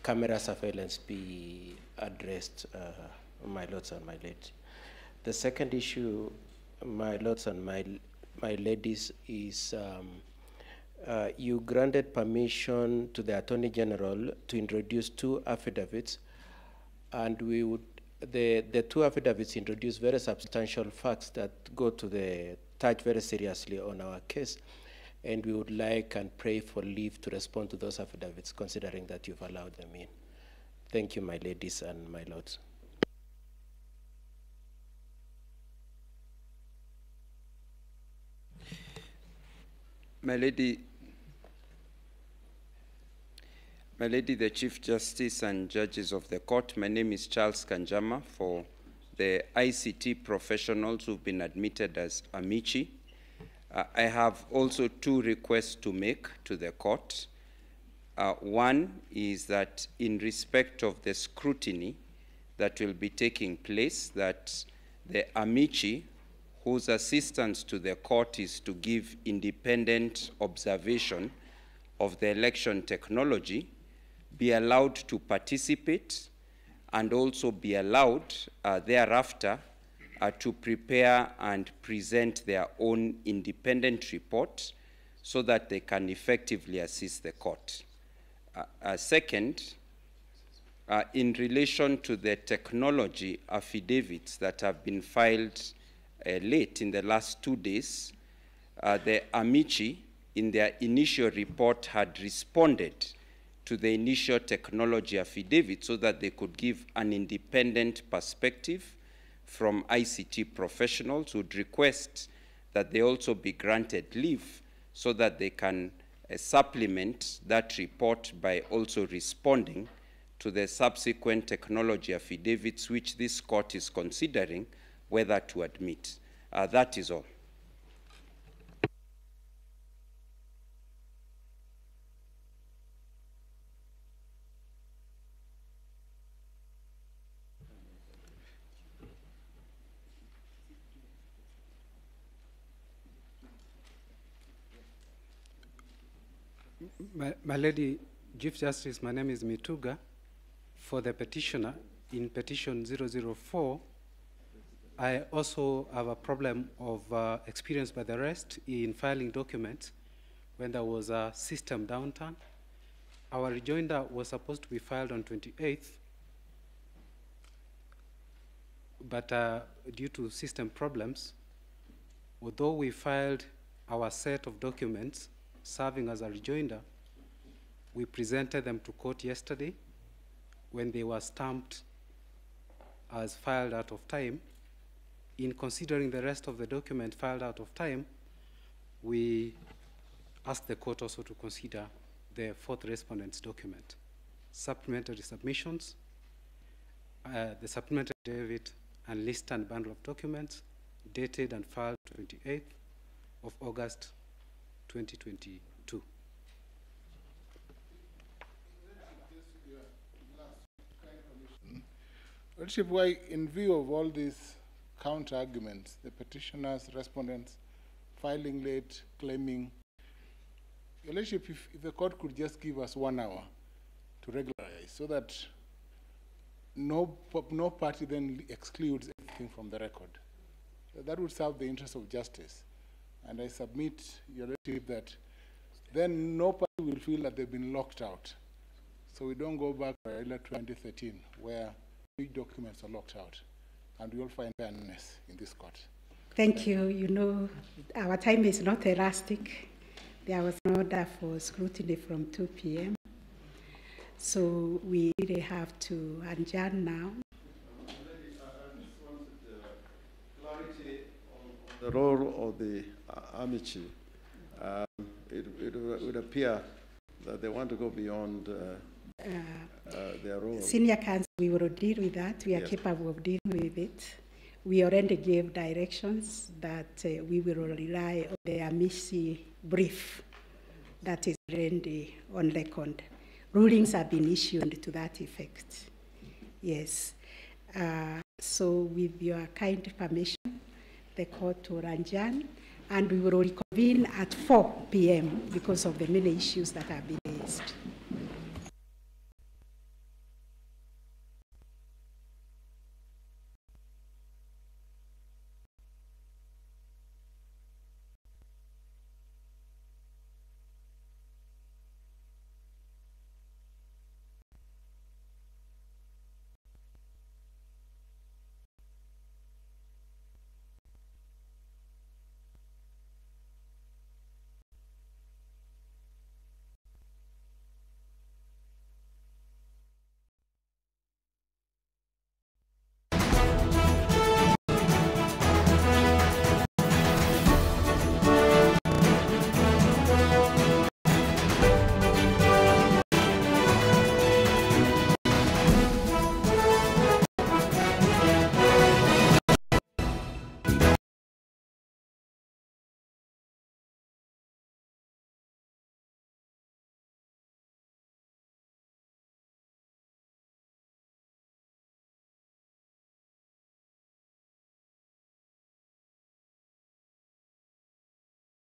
camera surveillance be addressed, my lords and my ladies. The second issue, my lords and my ladies, is you granted permission to the Attorney General to introduce 2 affidavits, and we would, the 2 affidavits introduce very substantial facts that go to the touch very seriously on our case, and we would like and pray for leave to respond to those affidavits, considering that you've allowed them in. Thank you, my ladies and my lords. My Lady, the Chief Justice and judges of the court, my name is Charles Kanjama for the ICT professionals who've been admitted as amici. I have also 2 requests to make to the court. One is that in respect of the scrutiny that will be taking place, that the amici whose assistance to the court is to give independent observation of the election technology be allowed to participate and also be allowed thereafter to prepare and present their own independent report so that they can effectively assist the court. Second, in relation to the technology affidavits that have been filed late in the last 2 days, the amici in their initial report had responded to the initial technology affidavit so that they could give an independent perspective from ICT professionals. Would request that they also be granted leave so that they can supplement that report by also responding to the subsequent technology affidavits which this court is considering whether to admit. That is all. My Lady Chief Justice, my name is Mituga. For the petitioner, in petition 004, I also have a problem of experience by the rest in filing documents when there was a system downturn. Our rejoinder was supposed to be filed on 28th, but due to system problems, although we filed our set of documents serving as a rejoinder, we presented them to court yesterday when they were stamped as filed out of time. In considering the rest of the document filed out of time, we asked the court also to consider the 4th respondent's document. Supplementary submissions, the supplementary affidavit and list and bundle of documents dated and filed 28th of August 2022. Lordship, why, in view of all these counter-arguments, the petitioners, respondents, filing late, claiming, Your Lordship, if the court could just give us 1 hour to regularize so that no party then excludes a anything from the record. That would serve the interest of justice. And I submit, Your Lordship, that then no party will feel that they've been locked out. So we don't go back to earlier 2013, where huge documents are locked out, and we will find fairness in this court. Thank you. You know, our time is not elastic. There was an order for scrutiny from 2 p.m. So we really have to adjourn now. The role of the amici, it would appear that they want to go beyond their role. Senior counsel, we will deal with that. We are capable of dealing with it. We already gave directions that we will rely on the amici brief that is already on record. Rulings have been issued to that effect. Yes. So with your kind permission, the court will adjourn, and we will reconvene at 4 p.m. because of the many issues that have been